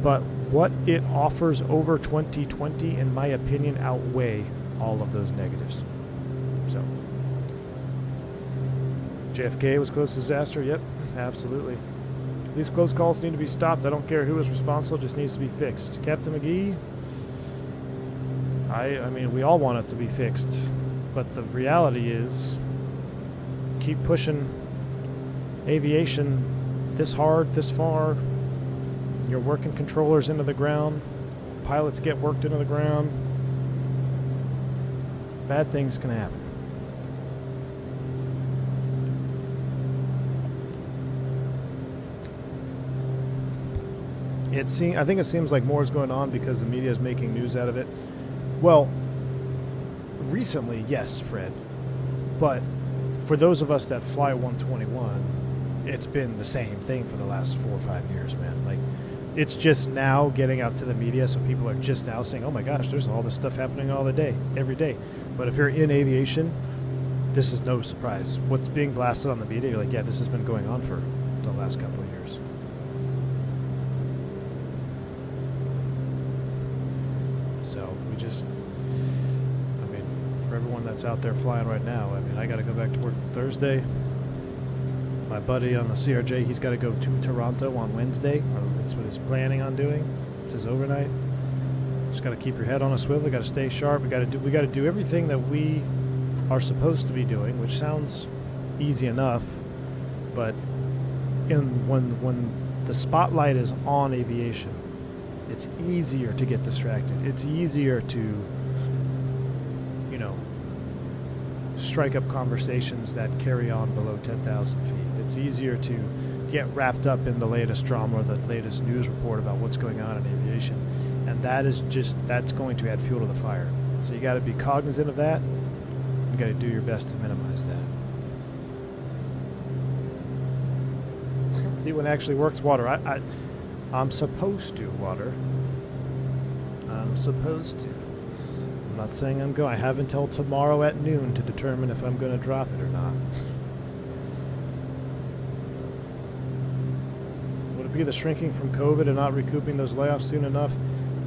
S1: But what it offers over 2020, in my opinion, outweigh all of those negatives. So, JFK was close to disaster. Yep, absolutely. These close calls need to be stopped. I don't care who is responsible. It just needs to be fixed. Captain McGee, I mean, we all want it to be fixed. But the reality is, keep pushing aviation this hard, this far. You're working controllers into the ground. Pilots get worked into the ground. Bad things can happen. I think it seems like more is going on because the media is making news out of it. Well, recently, yes, Fred. But for those of us that fly 121, it's been the same thing for the last 4 or 5 years, man. Like, it's just now getting out to the media, so people are just now saying, oh my gosh, there's all this stuff happening every day. But if you're in aviation, this is no surprise. What's being blasted on the media, you're like, yeah, this has been going on for the last couple of years. So we just, I mean, for everyone that's out there flying right now, I mean, I got to go back to work Thursday. My buddy on the CRJ, he's got to go to Toronto on Wednesday, or that's what he's planning on doing. It's his overnight. Just got to keep your head on a swivel. Got to stay sharp. We got to do everything that we are supposed to be doing, which sounds easy enough, but when the spotlight is on aviation, it's easier to get distracted. It's easier to, strike up conversations that carry on below 10,000 feet. It's easier to get wrapped up in the latest drama or the latest news report about what's going on in aviation. And that's going to add fuel to the fire. So you got to be cognizant of that. You got to do your best to minimize that. See, when it actually works, water. I'm supposed to, water. I'm supposed to. I'm not saying I'm going. I have until tomorrow at noon to determine if I'm going to drop it or not. Would it be the shrinking from COVID and not recouping those layoffs soon enough?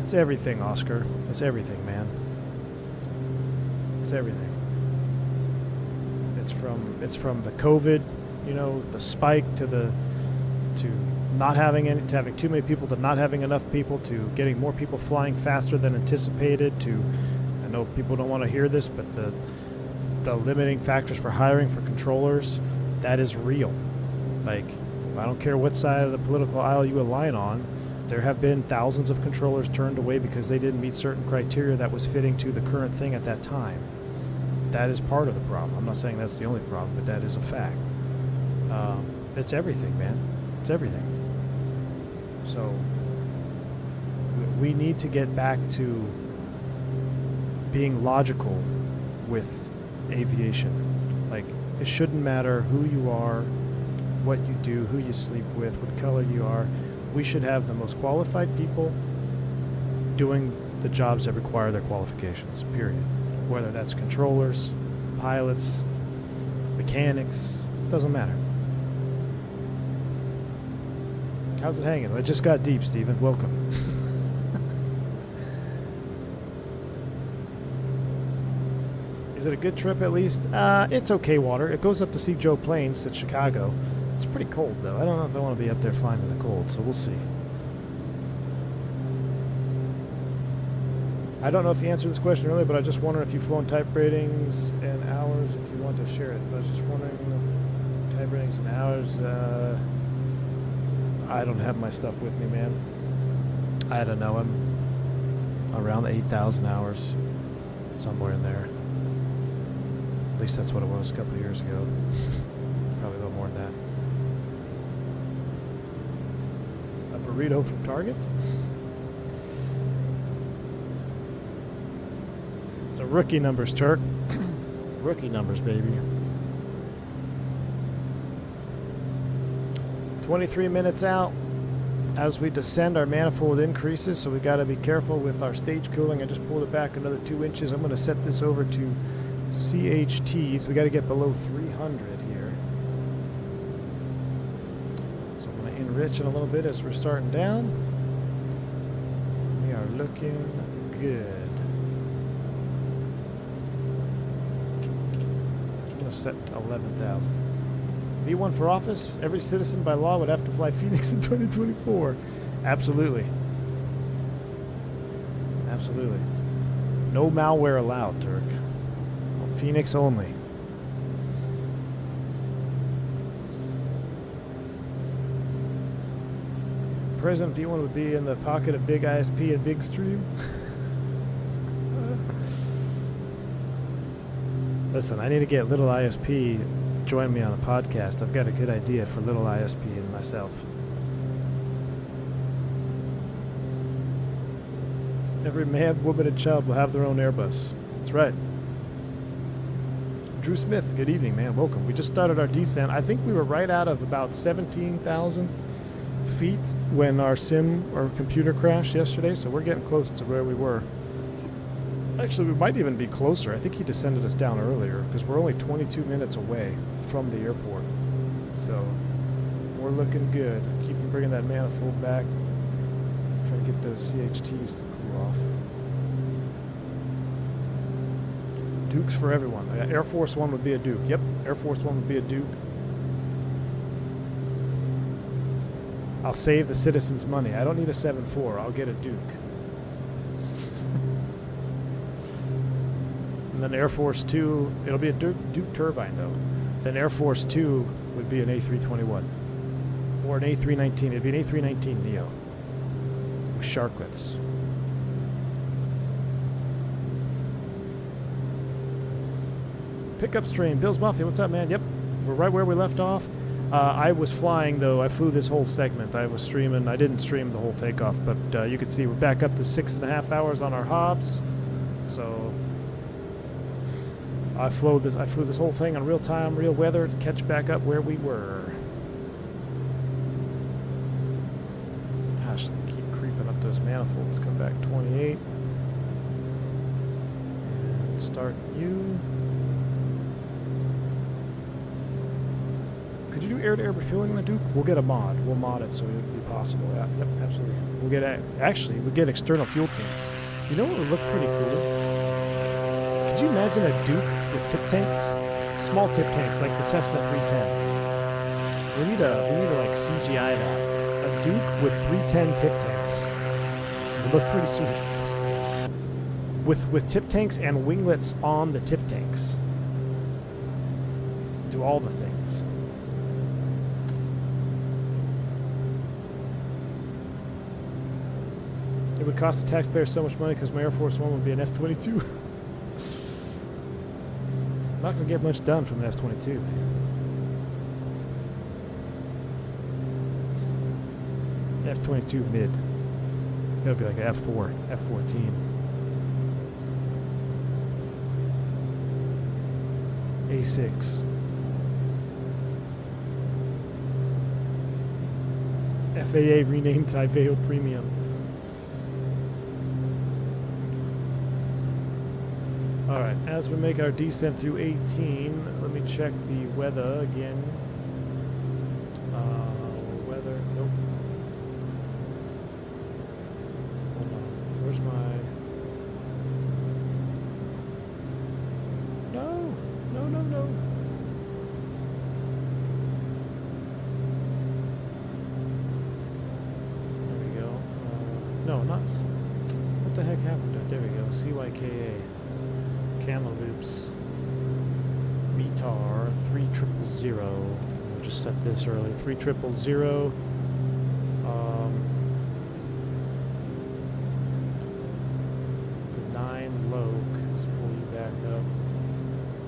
S1: It's everything, Oscar. It's everything, man. It's everything. It's from the COVID, the spike to not having to having too many people, to not having enough people, to getting more people flying faster than anticipated, to, I know people don't want to hear this, but the limiting factors for hiring for controllers, that is real. Like, I don't care what side of the political aisle you align on, There have been thousands of controllers turned away because they didn't meet certain criteria that was fitting to the current thing at that time. That is part of the problem. I'm not saying that's the only problem, but that is a fact. It's everything, man. It's everything. So we need to get back to being logical with aviation. Like, it shouldn't matter who you are, what you do, who you sleep with, what color you are. We should have the most qualified people doing the jobs that require their qualifications, period. Whether that's controllers, pilots, mechanics, doesn't matter. How's it hanging? It just got deep, Steven. Welcome. Is it a good trip at least? It's okay water. It goes up to see Joe Plains at Chicago. It's pretty cold though. I don't know if I want to be up there flying in the cold, so we'll see. I don't know if you answered this question earlier, but I just wonder if you've flown type ratings and hours, if you want to share it. I was just wondering, type ratings and hours. I don't have my stuff with me, man. I don't know. I'm around 8,000 hours, somewhere in there. At least that's what it was a couple of years ago. Probably a little more than that. A burrito from Target? It's a rookie numbers, Turk. Rookie numbers, baby. 23 minutes out. As we descend, our manifold increases, so we got to be careful with our stage cooling. I just pulled it back another 2 inches. I'm going to set this over to CHTs. We got to get below 300 here. So I'm going to enrich it a little bit as we're starting down. We are looking good. I'm going to set 11,000. V1 for office. Every citizen by law would have to fly Phoenix in 2024. Absolutely. Absolutely. No malware allowed, Turk. Phoenix only. President V1 would be in the pocket of big ISP and big stream. Listen, I need to get little ISP join me on a podcast. I've got a good idea for little ISP and myself. Every man, woman, and child will have their own Airbus. That's right. Drew Smith, good evening, man. Welcome. We just started our descent. I think we were right out of about 17,000 feet when our computer crashed yesterday, so we're getting close to where we were. Actually, we might even be closer. I think he descended us down earlier because we're only 22 minutes away from the airport. So we're looking good. Keep bringing that manifold back. Trying to get those CHTs to cool off. Dukes for everyone. Air Force One would be a Duke. Yep, Air Force One would be a Duke. I'll save the citizens money. I don't need a 7.4. I'll get a Duke. And then Air Force 2, it'll be a Duke turbine though. Then Air Force 2 would be an A321. Or an A319. It'd be an A319 Neo. With sharklets. Pickup stream. Bill's Mafia, what's up, man? Yep, we're right where we left off. I was flying though. I flew this whole segment. I was streaming. I didn't stream the whole takeoff, but you can see we're back up to 6.5 hours on our hobs. So I flew this whole thing on real time, real weather to catch back up where we were. Gosh, keep creeping up those manifolds. Come back 28. And start you. Could you do air-to-air refueling the Duke? We'll get a mod. We'll mod it so it would be possible. Yeah, yep, absolutely. We'll get we get external fuel tanks. You know what would look pretty cool? Could you imagine a Duke with tip tanks? Small tip tanks like the Cessna 310. We need to like CGI that. A Duke with 310 tip tanks. It would look pretty sweet. With tip tanks and winglets on the tip tanks. Do all the things. It would cost the taxpayer so much money because my Air Force One would be an F-22. I'm not going to get much done from an F-22, man. F-22 mid. That'll be like an F-4, F-14. A6. FAA renamed to Iveo Premium. Alright, as we make our descent through 18, let me check the weather again. Weather, nope. Hold on, where's my... No. There we go. No, not... What the heck happened to it? There we go, CYKA. Kamloops, METAR 3000. We'll just set this early. 3000. The 9 Loke, let's pull you back up,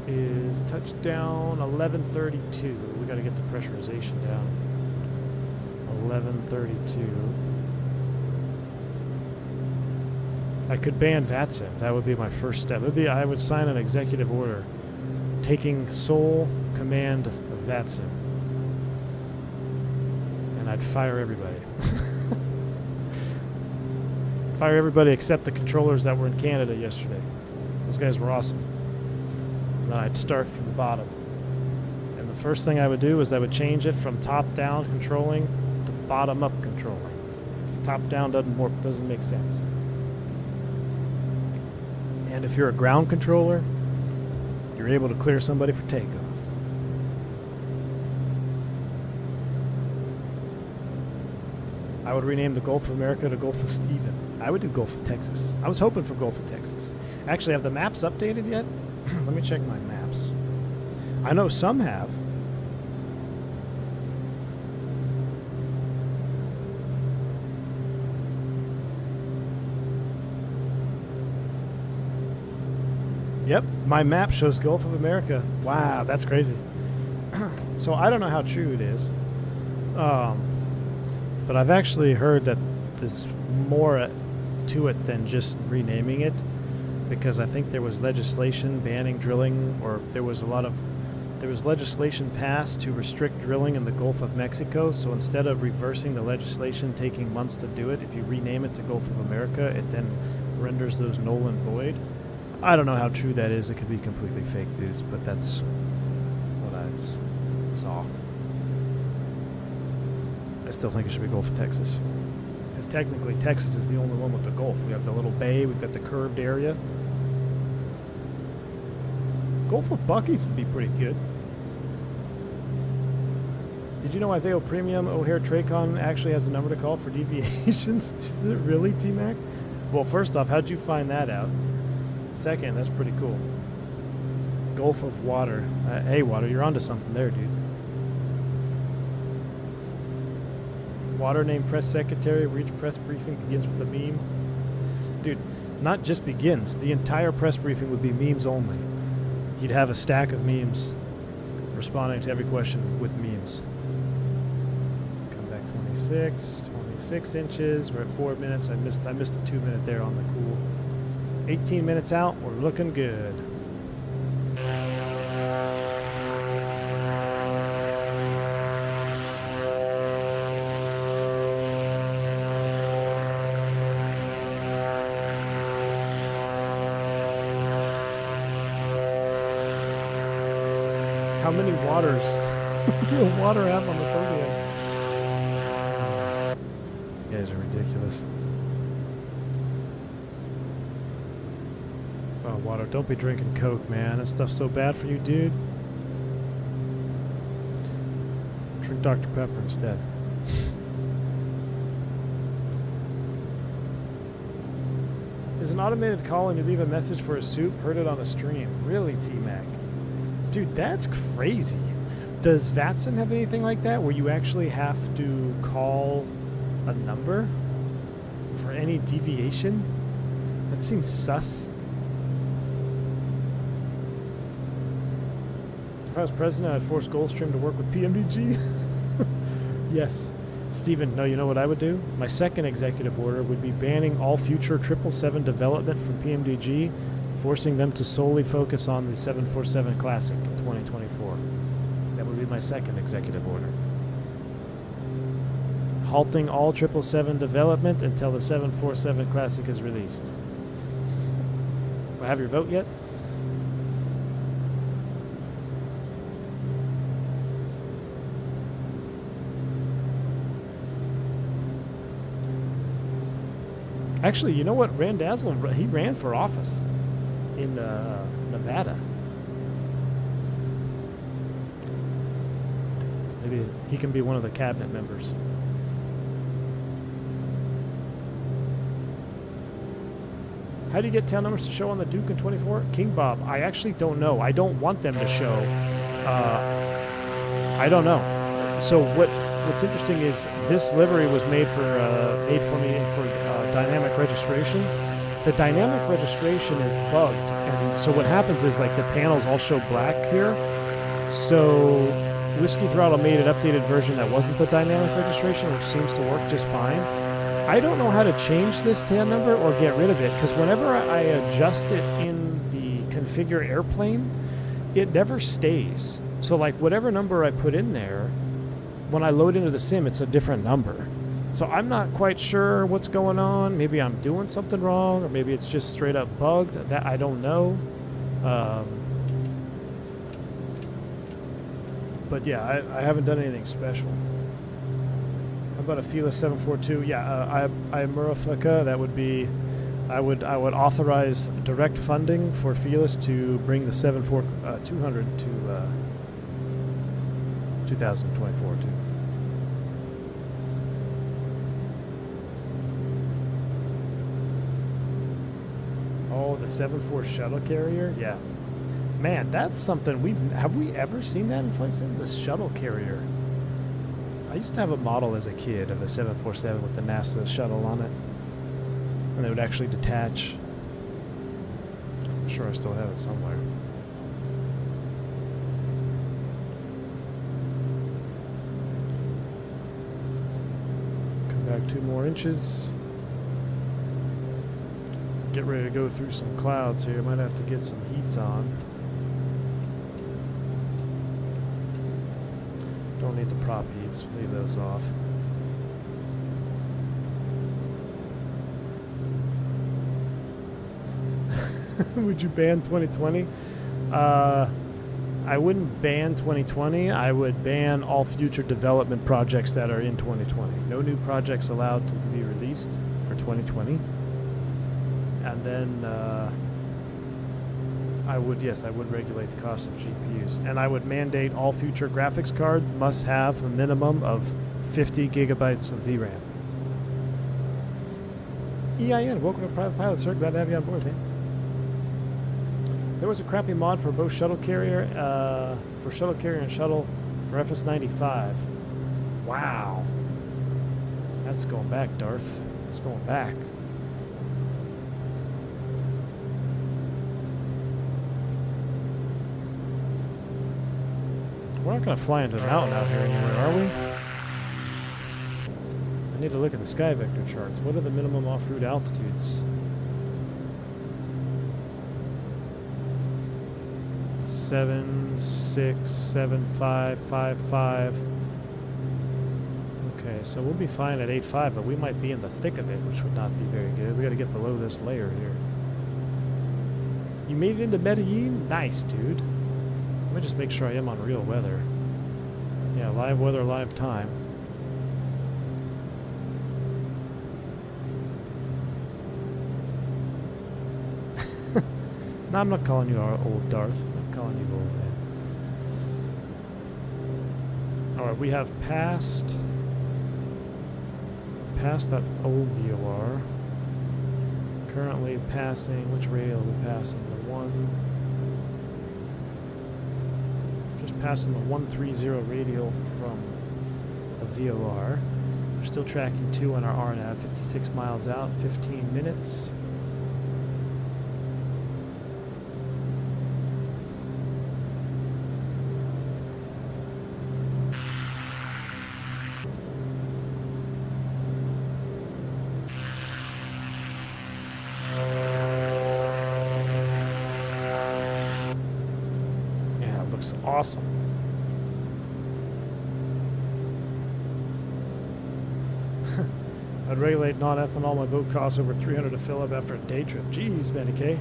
S1: is touchdown 1132. We got to get the pressurization down. 1132. I could ban VATSIM. That would be my first step. I would sign an executive order taking sole command of VATSIM. And I'd fire everybody. Fire everybody except the controllers that were in Canada yesterday. Those guys were awesome. And then I'd start from the bottom. And the first thing I would do is I would change it from top-down controlling to bottom-up controlling. Because top-down doesn't make sense. And if you're a ground controller, you're able to clear somebody for takeoff. I would rename the Gulf of America to Gulf of Stephen. I would do Gulf of Texas. I was hoping for Gulf of Texas. Actually, have the maps updated yet? Let me check my maps. I know some have. Yep, my map shows Gulf of America. Wow, that's crazy. So I don't know how true it is. But I've actually heard that there's more to it than just renaming it, because I think there was legislation banning drilling, or there was legislation passed to restrict drilling in the Gulf of Mexico. So instead of reversing the legislation taking months to do it, if you rename it to Gulf of America, it then renders those null and void. I don't know how true that is. It could be completely fake news, but that's what I saw. I still think it should be Gulf of Texas. Because technically Texas is the only one with the Gulf. We have the little bay, we've got the curved area. Gulf of Bucky's would be pretty good. Did you know Iveo Premium O'Hare Tracon actually has a number to call for deviations? Is it really, T-Mac? Well, first off, how'd you find that out? Second, that's pretty cool. Gulf of Water. Hey, Water, you're onto something there, dude. Water named press secretary. Each press briefing begins with a meme. Dude, not just begins. The entire press briefing would be memes only. You'd have a stack of memes responding to every question with memes. Come back 26 inches. We're at 4 minutes. I missed a 2 minute there on the cool. 18 minutes out, we're looking good. How many waters will water have on the podium? You guys are ridiculous. Oh, Water, don't be drinking Coke, man. That stuff's so bad for you, dude. Drink Dr. Pepper instead. Is an automated call and you leave a message for a soup? Heard it on a stream. Really, T-Mac? Dude, that's crazy. Does VATSIM have anything like that where you actually have to call a number? For any deviation? That seems sus. If I was president, I'd force Gulfstream to work with PMDG. Yes. Stephen, no, you know what I would do? My second executive order would be banning all future 777 development from PMDG, forcing them to solely focus on the 747 Classic in 2024. That would be my second executive order. Halting all 777 development until the 747 Classic is released. Do I have your vote yet? Actually, you know what? Randazzle, he ran for office in Nevada. Maybe he can be one of the cabinet members. How do you get tail numbers to show on the Duke in 24? King Bob, I actually don't know. I don't want them to show. I don't know. So what's interesting is this livery was made for me for dynamic registration. The dynamic registration is bugged, and so what happens is like the panels all show black here. So Whiskey Throttle made an updated version that wasn't the dynamic registration, which seems to work just fine. I don't know how to change this tail number or get rid of it, because whenever I adjust it in the configure airplane, it never stays. So like whatever number I put in there, when I load into the sim, it's a different number. So I'm not quite sure what's going on. Maybe I'm doing something wrong, or maybe it's just straight up bugged. That I don't know. But yeah, I haven't done anything special. How about a Fila 742? Yeah, I Muraflika, that would be, I would authorize direct funding for Felis to bring the 200 to 2024 too. Oh, the 7.4 shuttle carrier? Yeah. Man, that's something have we ever seen that in Flight Sim? The shuttle carrier. I used to have a model as a kid of a 747 with the NASA shuttle on it. And they would actually detach. I'm sure I still have it somewhere. Come back 2 more inches. Get ready to go through some clouds here. Might have to get some heats on. Don't need the prop heats. Leave those off. Would you ban 2020? I wouldn't ban 2020. I would ban all future development projects that are in 2020. No new projects allowed to be released for 2020. And then I would regulate the cost of GPUs. And I would mandate all future graphics cards must have a minimum of 50 gigabytes of VRAM. EIN, welcome to Private Pilot, sir. Glad to have you on board, man. There was a crappy mod for both shuttle carrier, and shuttle for FS95. Wow. That's going back, Darth. It's going back. We're not going to fly into the mountain out here anywhere, are we? I need to look at the sky vector charts. What are the minimum off-route altitudes? 7, 6, 7, 5, 5, 5. Okay, so we'll be fine at 8.5, but we might be in the thick of it, which would not be very good. We got to get below this layer here. You made it into Medellin? Nice, dude. Let me just make sure I am on real weather. Yeah, live weather, live time. No, I'm not calling you our old Darth. I'm not calling you old, man. Alright, we have passed that old VOR. Currently passing, which radial are we passing? The one... Just passing the 130 radial from the VOR. We're still tracking 2 on our RNAV, 56 miles out, 15 minutes. Yeah, it looks awesome. I'd regulate non-ethanol. My boat costs over $300 to fill up after a day trip. Jeez, Benny K.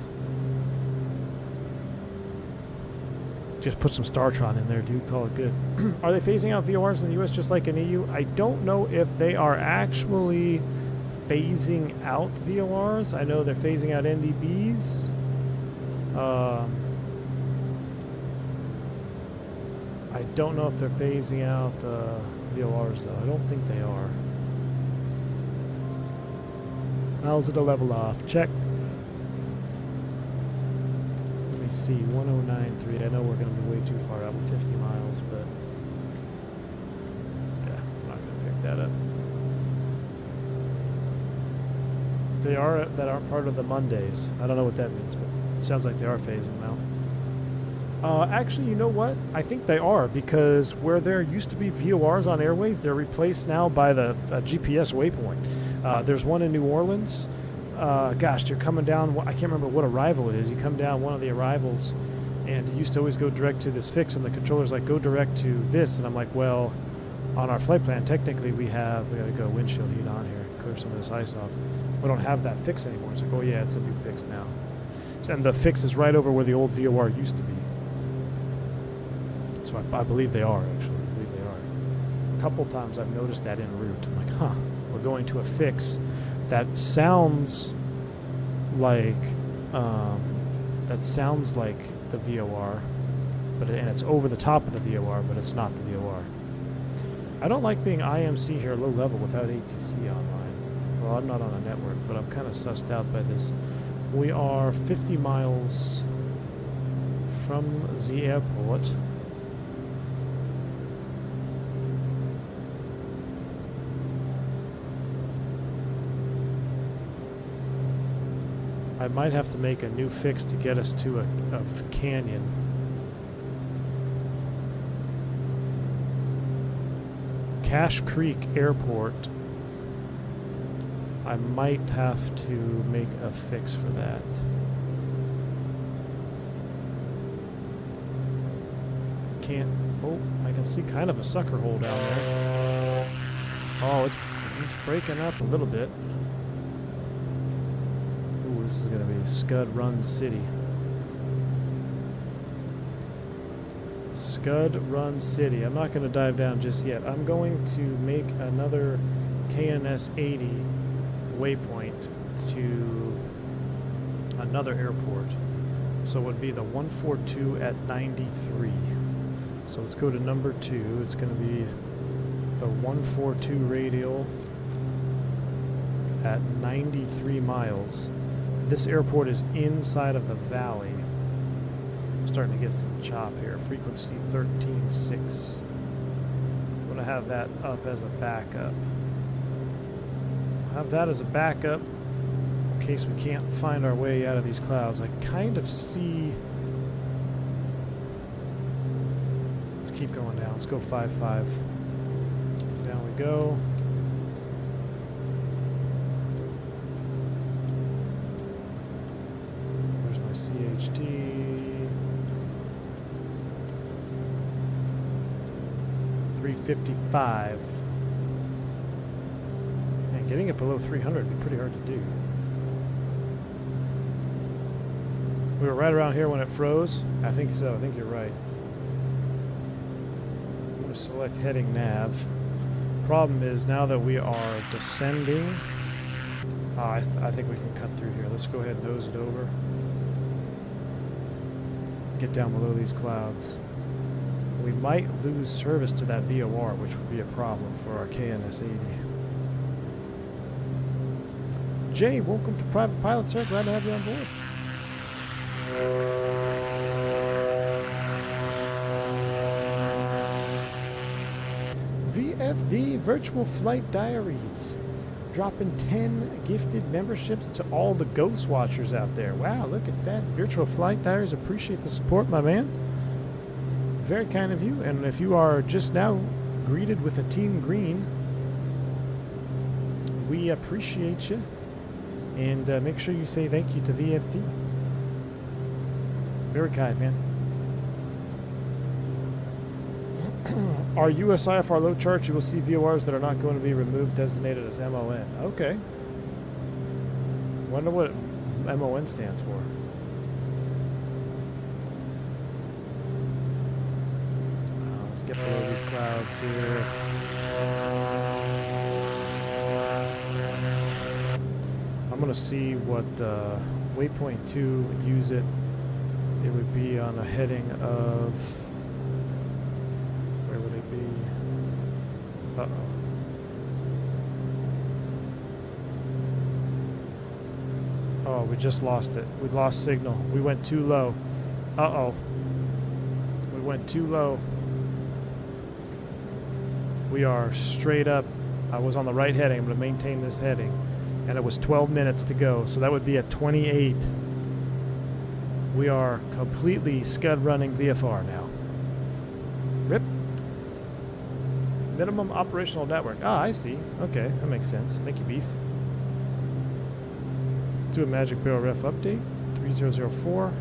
S1: Just put some Startron in there, dude. Call it good. Are they phasing out VORs in the U.S. just like in EU? I don't know if they are actually phasing out VORs. I know they're phasing out NDBs. I don't know if they're phasing out VORs, though. I don't think they are. How's it a level off? Check. Let me see. 1093. I know we're going to be way too far out with 50 miles, but yeah, I'm not going to pick that up. They are that aren't part of the Mondays. I don't know what that means, but it sounds like they are phasing them out. Actually, you know what? I think they are, because where there used to be VORs on airways, they're replaced now by the GPS waypoint. There's one in New Orleans. Gosh, you're coming down, I can't remember what arrival it is. You come down one of the arrivals, and you used to always go direct to this fix, and the controller's like, go direct to this. And I'm like, well, on our flight plan, technically we got to go windshield heat on here, clear some of this ice off. We don't have that fix anymore. It's like, oh yeah, it's a new fix now. And the fix is right over where the old VOR used to be. So I believe they are, actually. I believe they are. A couple times I've noticed that en route. I'm like, huh, we're going to a fix that sounds like the VOR, and it's over the top of the VOR, but it's not the VOR. I don't like being IMC here low level without ATC online. Well, I'm not on a network, but I'm kind of sussed out by this. We are 50 miles from the airport. I might have to make a new fix to get us to a canyon. Cache Creek Airport. I might have to make a fix for that. Can't. Oh, I can see kind of a sucker hole down there. Oh, it's breaking up a little bit. This is going to be Scud Run City. Scud Run City. I'm not going to dive down just yet. I'm going to make another KNS 80 waypoint to another airport. So it would be the 142 at 93. So let's go to number 2. It's going to be the 142 radial at 93 miles. This airport is inside of the valley. I'm starting to get some chop here. Frequency 13.6. I'm going to have that up as a backup. I'll have that as a backup in case we can't find our way out of these clouds. I kind of see... Let's keep going down. Let's go 5.5. Down we go. CHT. 355. Man, getting it below 300 would be pretty hard to do. We were right around here when it froze. I think so. I think you're right. I'm going to select heading nav. Problem is, now that we are descending, I think we can cut through here. Let's go ahead and nose it over. Get down below these clouds. We might lose service to that VOR, which would be a problem for our KNS 80. Jay, welcome to Private Pilot, sir. Glad to have you on board. VFD Virtual Flight Diaries. Dropping 10 gifted memberships to all the Ghost Watchers out there. Wow, look at that. Virtual Flight Diaries. Appreciate the support, my man. Very kind of you. And if you are just now greeted with a Team Green, we appreciate you. And make sure you say thank you to VFD. Very kind, man. Our USIFR low charts, you will see VORs that are not going to be removed designated as MON. Okay. Wonder what MON stands for. Let's get below these clouds here. I'm going to see what waypoint 2 would use it. It would be on a heading of... Where would it be? Uh-oh. Oh, we just lost it. We lost signal. We went too low. Uh-oh. We went too low. We are straight up. I was on the right heading. I'm going to maintain this heading. And it was 12 minutes to go, so that would be at 28. We are completely Scud running VFR now. Rip. Minimum operational network. Ah, I see. Okay, that makes sense. Thank you, Beef. Let's do a Magic Barrel Ref update. 3004.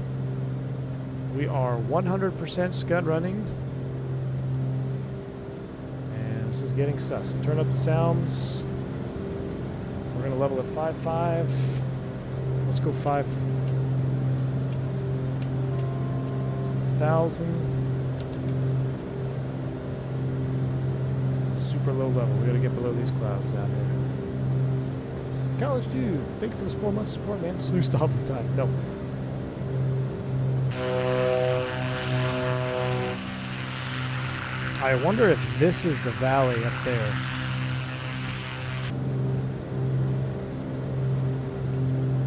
S1: We are 100% Scud running. And this is getting sus. Turn up the sounds. We're going to level at 5.5. Let's go 5,000. Super low level. We got to get below these clouds down here. College dude, thank you for this 4 months support, man. Snooze stop time. No. I wonder if this is the valley up there.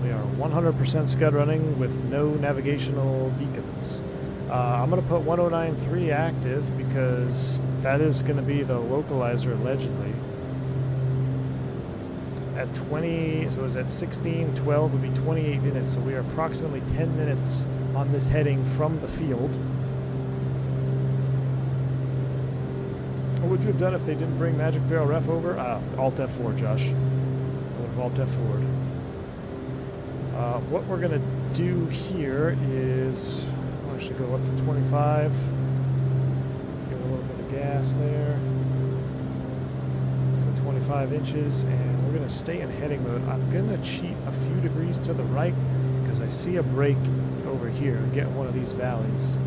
S1: We are 100% Scud running with no navigational beacons. I'm going to put 109.3 active because that is going to be the localizer allegedly. At 20, so it was at 16:12 would be 28 minutes, so we are approximately 10 minutes on this heading from the field. What would you have done if they didn't bring Magic Barrel Ref over? Alt F4, Josh. I would have Alt F4'd. What we're going to do here is... I should go up to 25. Give it a little bit of gas there. Let's go 25 inches, and we're going to stay in heading mode. I'm going to cheat a few degrees to the right because I see a break over here and get one of these valleys.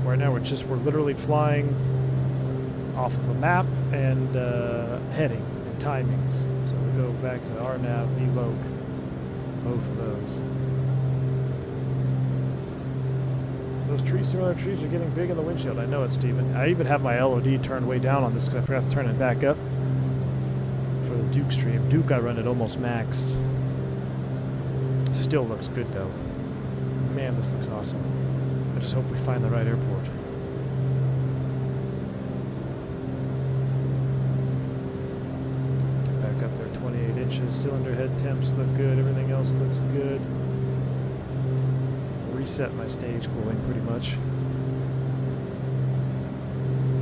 S1: Right now we're literally flying off of a map and heading and timings. So we go back to RNAV, VLOC, both of those. Those trees are getting big in the windshield. I know it, Steven. I even have my LOD turned way down on this because I forgot to turn it back up for the Duke stream. Duke, I run at almost max. Still looks good, though. Man, this looks awesome. I just hope we find the right airport. Get back up there, 28 inches. Cylinder head temps look good. Everything else looks good. Reset my stage cooling pretty much.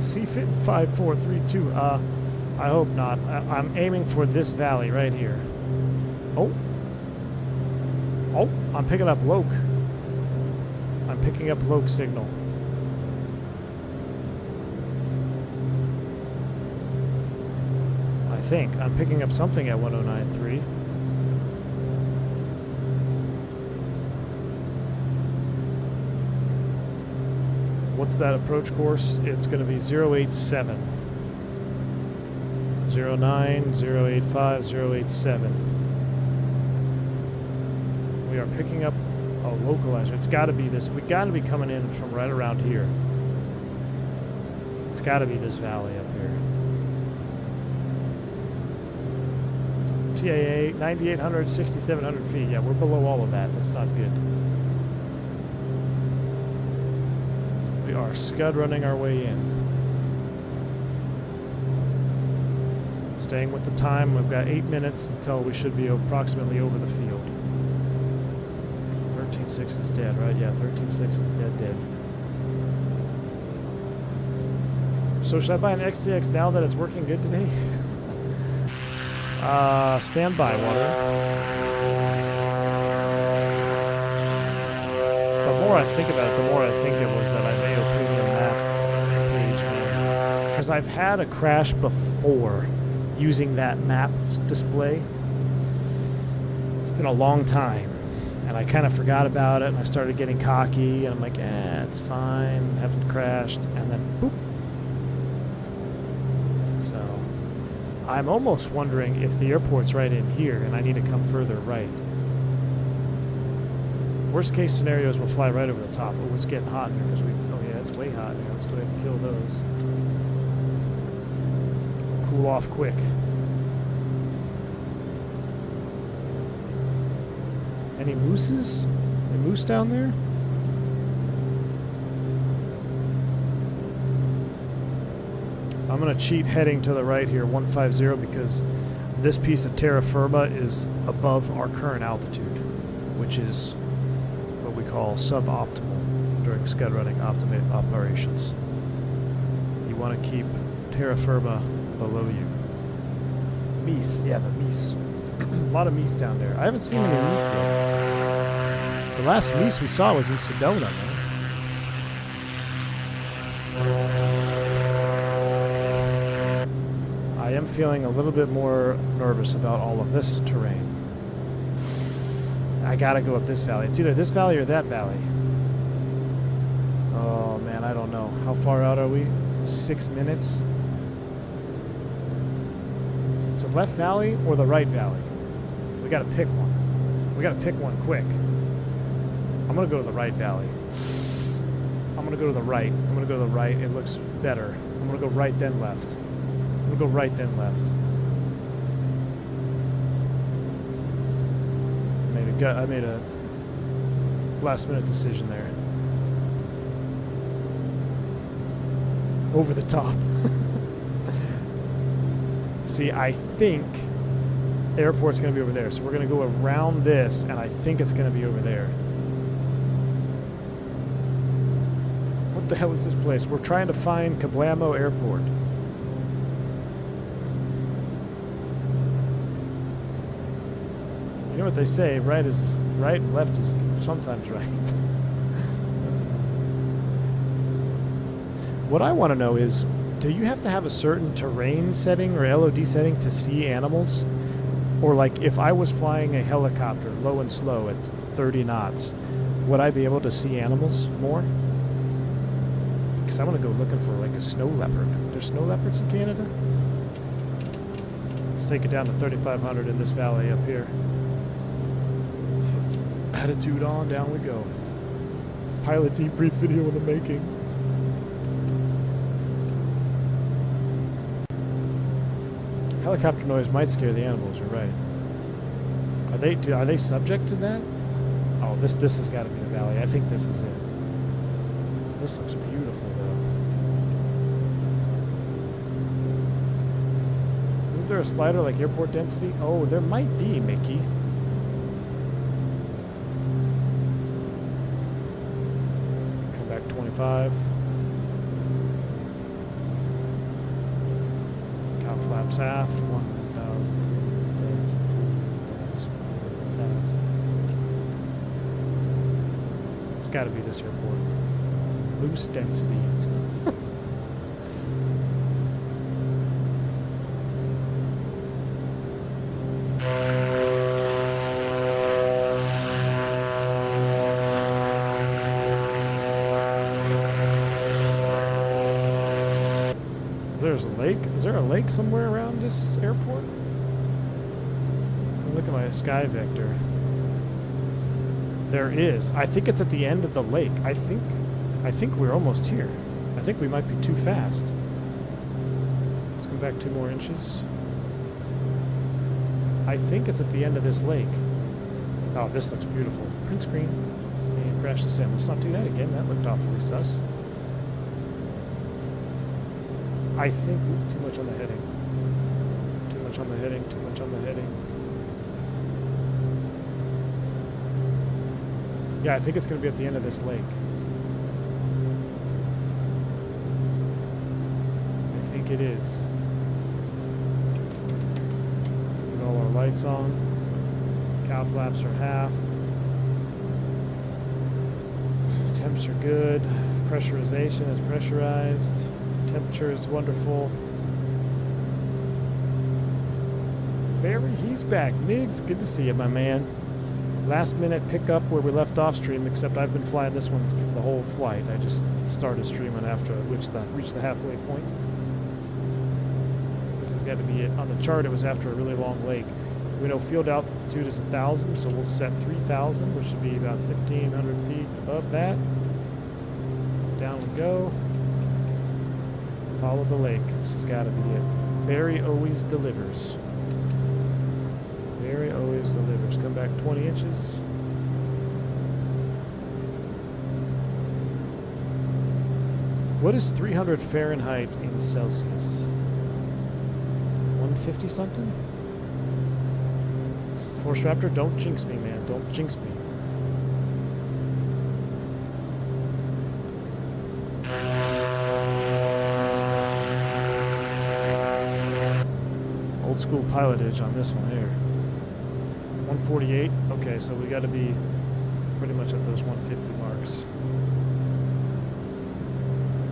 S1: CFIT 5432. I hope not. I'm aiming for this valley right here. Oh, I'm picking up Loc. I'm picking up Loc signal. I think I'm picking up something at 109.3. What's that approach course? It's going to be 087. 09, 085, 087. We are picking up a localizer. It's got to be this. We got to be coming in from right around here. It's got to be this valley up here. TAA 9,800, 6,700 feet. Yeah, we're below all of that. That's not good. We are Scud running our way in. Staying with the time, we've got 8 minutes until we should be approximately over the field. 13.6 is dead, right? Yeah, 13.6 is dead. So should I buy an XTX now that it's working good today? Stand by, water. The more I think about it, the more I think it was that I may have put in the map page. Because I've had a crash before using that map display. It's been a long time. And I kind of forgot about it, and I started getting cocky, and I'm like, it's fine, haven't crashed, and then boop. So, I'm almost wondering if the airport's right in here, and I need to come further right. Worst case scenario is we'll fly right over the top. It was getting hot here, because it's way hot here. Let's go ahead and kill those. Cool off quick. Any mooses? Any moose down there? I'm going to cheat heading to the right here, 150, because this piece of terra firma is above our current altitude, which is what we call suboptimal during scud running operations. You want to keep terra firma below you. Meese, yeah, the meese. A lot of meese down there. I haven't seen any meese yet. The last meese we saw was in Sedona, man. I am feeling a little bit more nervous about all of this terrain. I gotta go up this valley. It's either this valley or that valley. Oh man, I don't know. How far out are we? 6 minutes? It's the left valley or the right valley? We gotta pick one. We gotta pick one quick. I'm gonna go to the right valley. I'm gonna go to the right. I'm gonna go to the right. It looks better. I'm gonna go right then left. I'm gonna go right then left. I made a last minute decision there. Over the top. See, I think the airport's going to be over there. So we're going to go around this, and I think it's going to be over there. What the hell is this place? We're trying to find Kablamo Airport. You know what they say, right is right, left is sometimes right. What I want to know is, do you have to have a certain terrain setting or LOD setting to see animals? Or like if I was flying a helicopter low and slow at 30 knots, would I be able to see animals more? Because I want to go looking for like a snow leopard. There's snow leopards in Canada? Let's take it down to 3,500 in this valley up here. Attitude on, down we go. Pilot debrief video in the making. Helicopter noise might scare the animals, you're right. Are they subject to that? Oh, this has got to be the valley. I think this is it. This looks beautiful, though. Isn't there a slider like airport density? Oh, there might be, Mickey. Come back 25. Flaps half, 1,000, 2,000, 3,000, 4,000. It's got to be this airport. Loose density. There's a lake. Is there a lake somewhere around this airport? Look at my sky vector. There is. I think it's at the end of the lake. I think we're almost here. I think we might be too fast. Let's come back 2 more inches. I think it's at the end of this lake. Oh, this looks beautiful. Print screen. And crash the sim. Let's not do that again. That looked awfully sus. I think too much on the heading. Too much on the heading, too much on the heading. Yeah, I think it's going to be at the end of this lake. I think it is. Get all our lights on. Cow flaps are half. Temps are good. Pressurization is pressurized. Temperature is wonderful. Barry, he's back. Migs, good to see you, my man. Last minute pickup where we left off stream, except I've been flying this one the whole flight. I just started streaming after I reached the halfway point. This has got to be it. On the chart, it was after a really long lake. We know field altitude is 1,000, so we'll set 3,000, which should be about 1,500 feet above that. Down we go. Follow the lake. This has got to be it. Barry always delivers. Barry always delivers. Come back 20 inches. What is 300 Fahrenheit in Celsius? 150 something? Force Raptor, don't jinx me, man. Don't jinx me. Old school pilotage on this one here. 148. Okay, so we got to be pretty much at those 150 marks.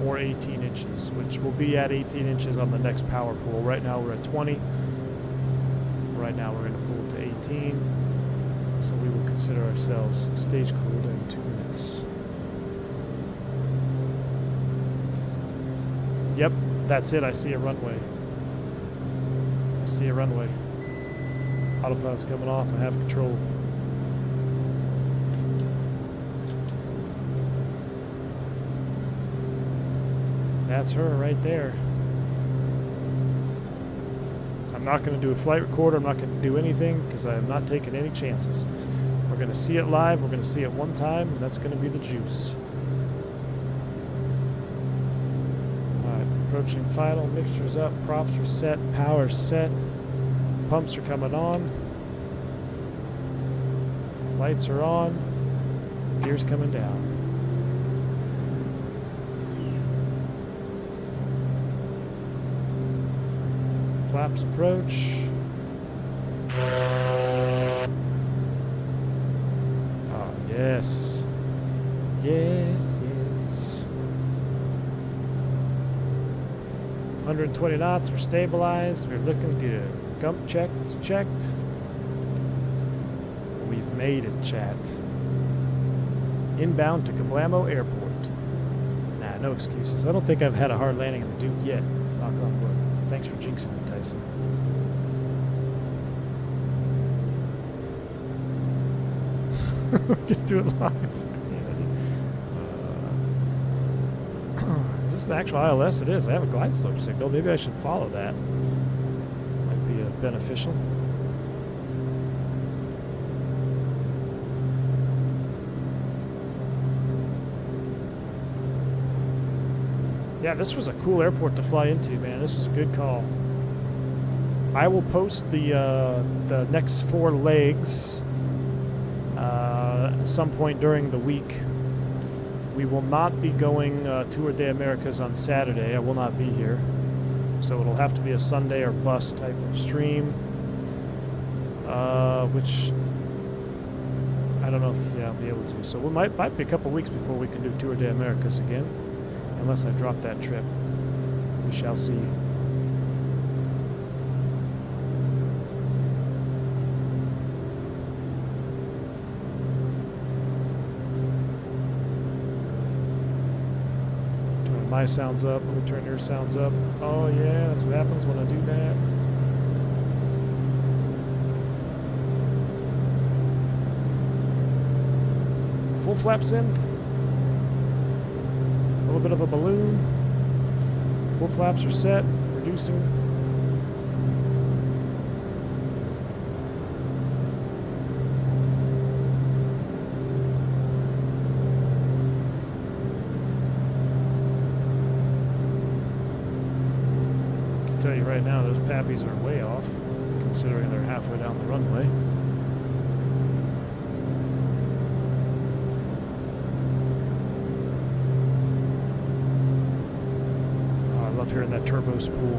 S1: Or 18 inches, which will be at 18 inches on the next power pool. Right now we're at 20. Right now we're going to pull to 18. So we will consider ourselves stage cooled in 2 minutes. Yep, that's it. I see a runway. I see a runway. Autopilot's coming off. I have control. That's her right there. I'm not going to do a flight recorder. I'm not going to do anything because I am not taking any chances. We're going to see it live. We're going to see it one time, and that's going to be the juice. All right, approaching final. Mixture's up. Props are set. Power's set. Pumps are coming on. Lights are on. Gear's coming down. Flaps approach. Oh, yes. Yes, yes. 120 knots. We're stabilized. We're looking good. Gump check is checked. We've made it, chat. Inbound to Kamloops Airport. Nah, no excuses. I don't think I've had a hard landing in the Duke yet. Knock on wood. Thanks for jinxing me, Tyson. We can do it live. Is this the actual ILS? It is. I have a glide slope signal. Maybe I should follow that. Might be beneficial. Yeah, this was a cool airport to fly into, man. This was a good call. I will post the next 4 legs some point during the week. We will not be going Tour de Americas on Saturday. I will not be here. So it'll have to be a Sunday or bus type of stream. Which I don't know if I'll be able to. So we might be a couple weeks before we can do Tour de Americas again. Unless I drop that trip. We shall see. Turn my sounds up. Let me turn your sounds up. Oh yeah, that's what happens when I do that. Full flaps in. A little bit of a balloon. Full flaps are set. Reducing. I can tell you right now, those pappies are way off. considering they're halfway down the runway. Oh, I love hearing that turbo spool.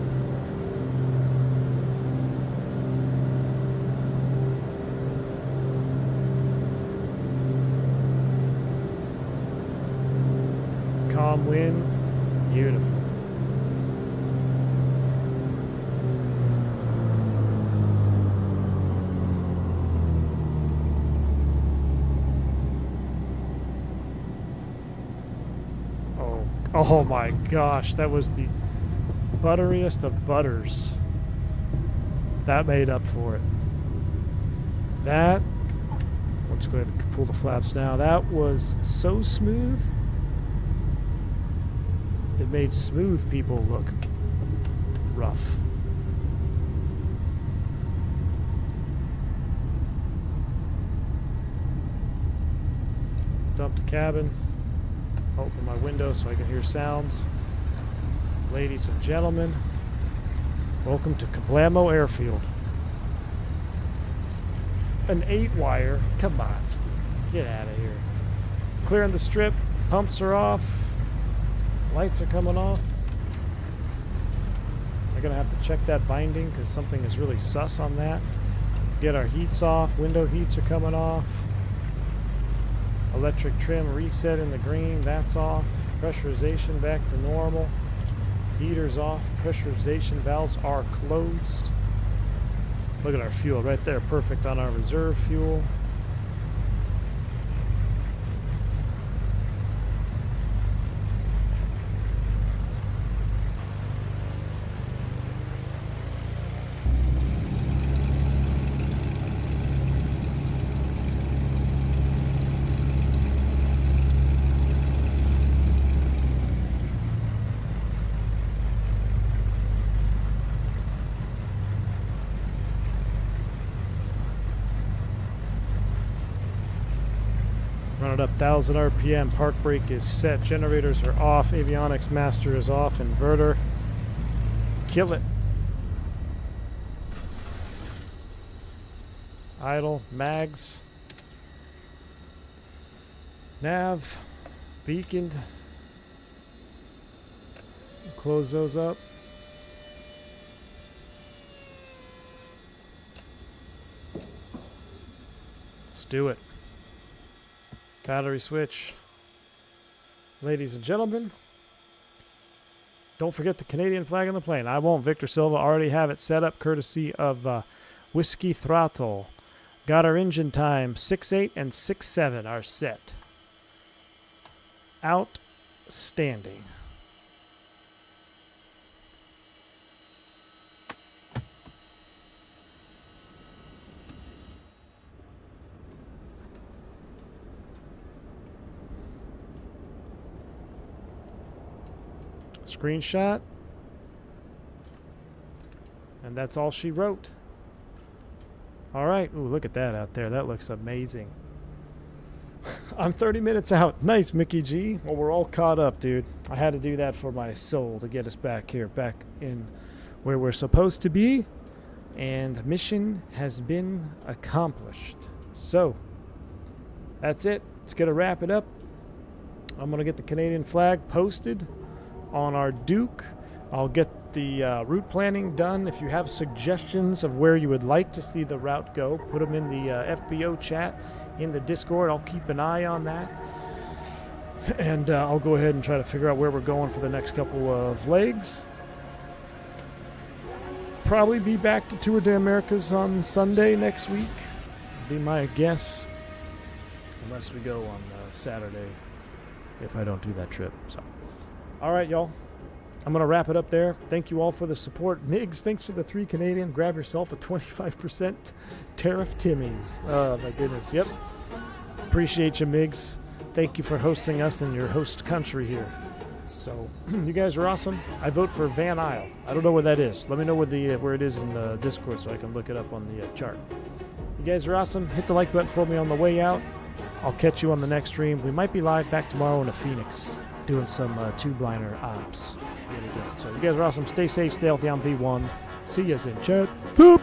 S1: Calm wind, beautiful. Oh my gosh, that was the butteriest of butters. That made up for it. That, let's go ahead and pull the flaps now. That was so smooth. It made smooth people look rough. Dump the cabin. Open my window so I can hear sounds. Ladies and gentlemen, welcome to Kablamo Airfield. An 8-wire. Come on, Steve. Get out of here. Clearing the strip. Pumps are off. Lights are coming off. We're going to have to check that binding because something is really sus on that. Get our heats off. Window heats are coming off. Electric trim reset in the green. That's off. Pressurization back to normal. Heaters off. Pressurization valves are closed. Look at our fuel right there. Perfect on our reserve fuel. Run it up 1,000 RPM. Park brake is set. Generators are off. Avionics master is off. Inverter. Kill it. Idle. Mags. Nav. Beaconed. Close those up. Let's do it. Battery switch. Ladies and gentlemen, don't forget the Canadian flag on the plane. I won't. Victor Silva already have it set up courtesy of Whiskey Throttle. Got our engine time. 6.8 and 6.7 are set. Outstanding. Screenshot. And that's all she wrote. All right. Ooh, look at that out there. That looks amazing. I'm 30 minutes out. Nice, Mickey G. Well, we're all caught up, dude. I had to do that for my soul to get us back here, back in where we're supposed to be. And the mission has been accomplished. So, that's it. Let's get to wrap it up. I'm going to get the Canadian flag posted on our Duke. I'll get the route planning done. If you have suggestions of where you would like to see the route go, put them in the FBO chat in the Discord. I'll keep an eye on that. And I'll go ahead and try to figure out where we're going for the next couple of legs. Probably be back to Tour de Americas on Sunday next week. Be my guess. Unless we go on Saturday if I don't do that trip. So. All right, y'all. I'm going to wrap it up there. Thank you all for the support. Migs, thanks for the 3 Canadian. Grab yourself a 25% tariff Timmy's. Oh, my goodness. Yep. Appreciate you, Migs. Thank you for hosting us in your host country here. So, you guys are awesome. I vote for Van Isle. I don't know where that is. Let me know where it is in Discord so I can look it up on the chart. You guys are awesome. Hit the like button for me on the way out. I'll catch you on the next stream. We might be live back tomorrow in a Phoenix, doing some tube-liner ops. Really good. So you guys are awesome. Stay safe, stay healthy. I'm V1. See you in chat. Toop!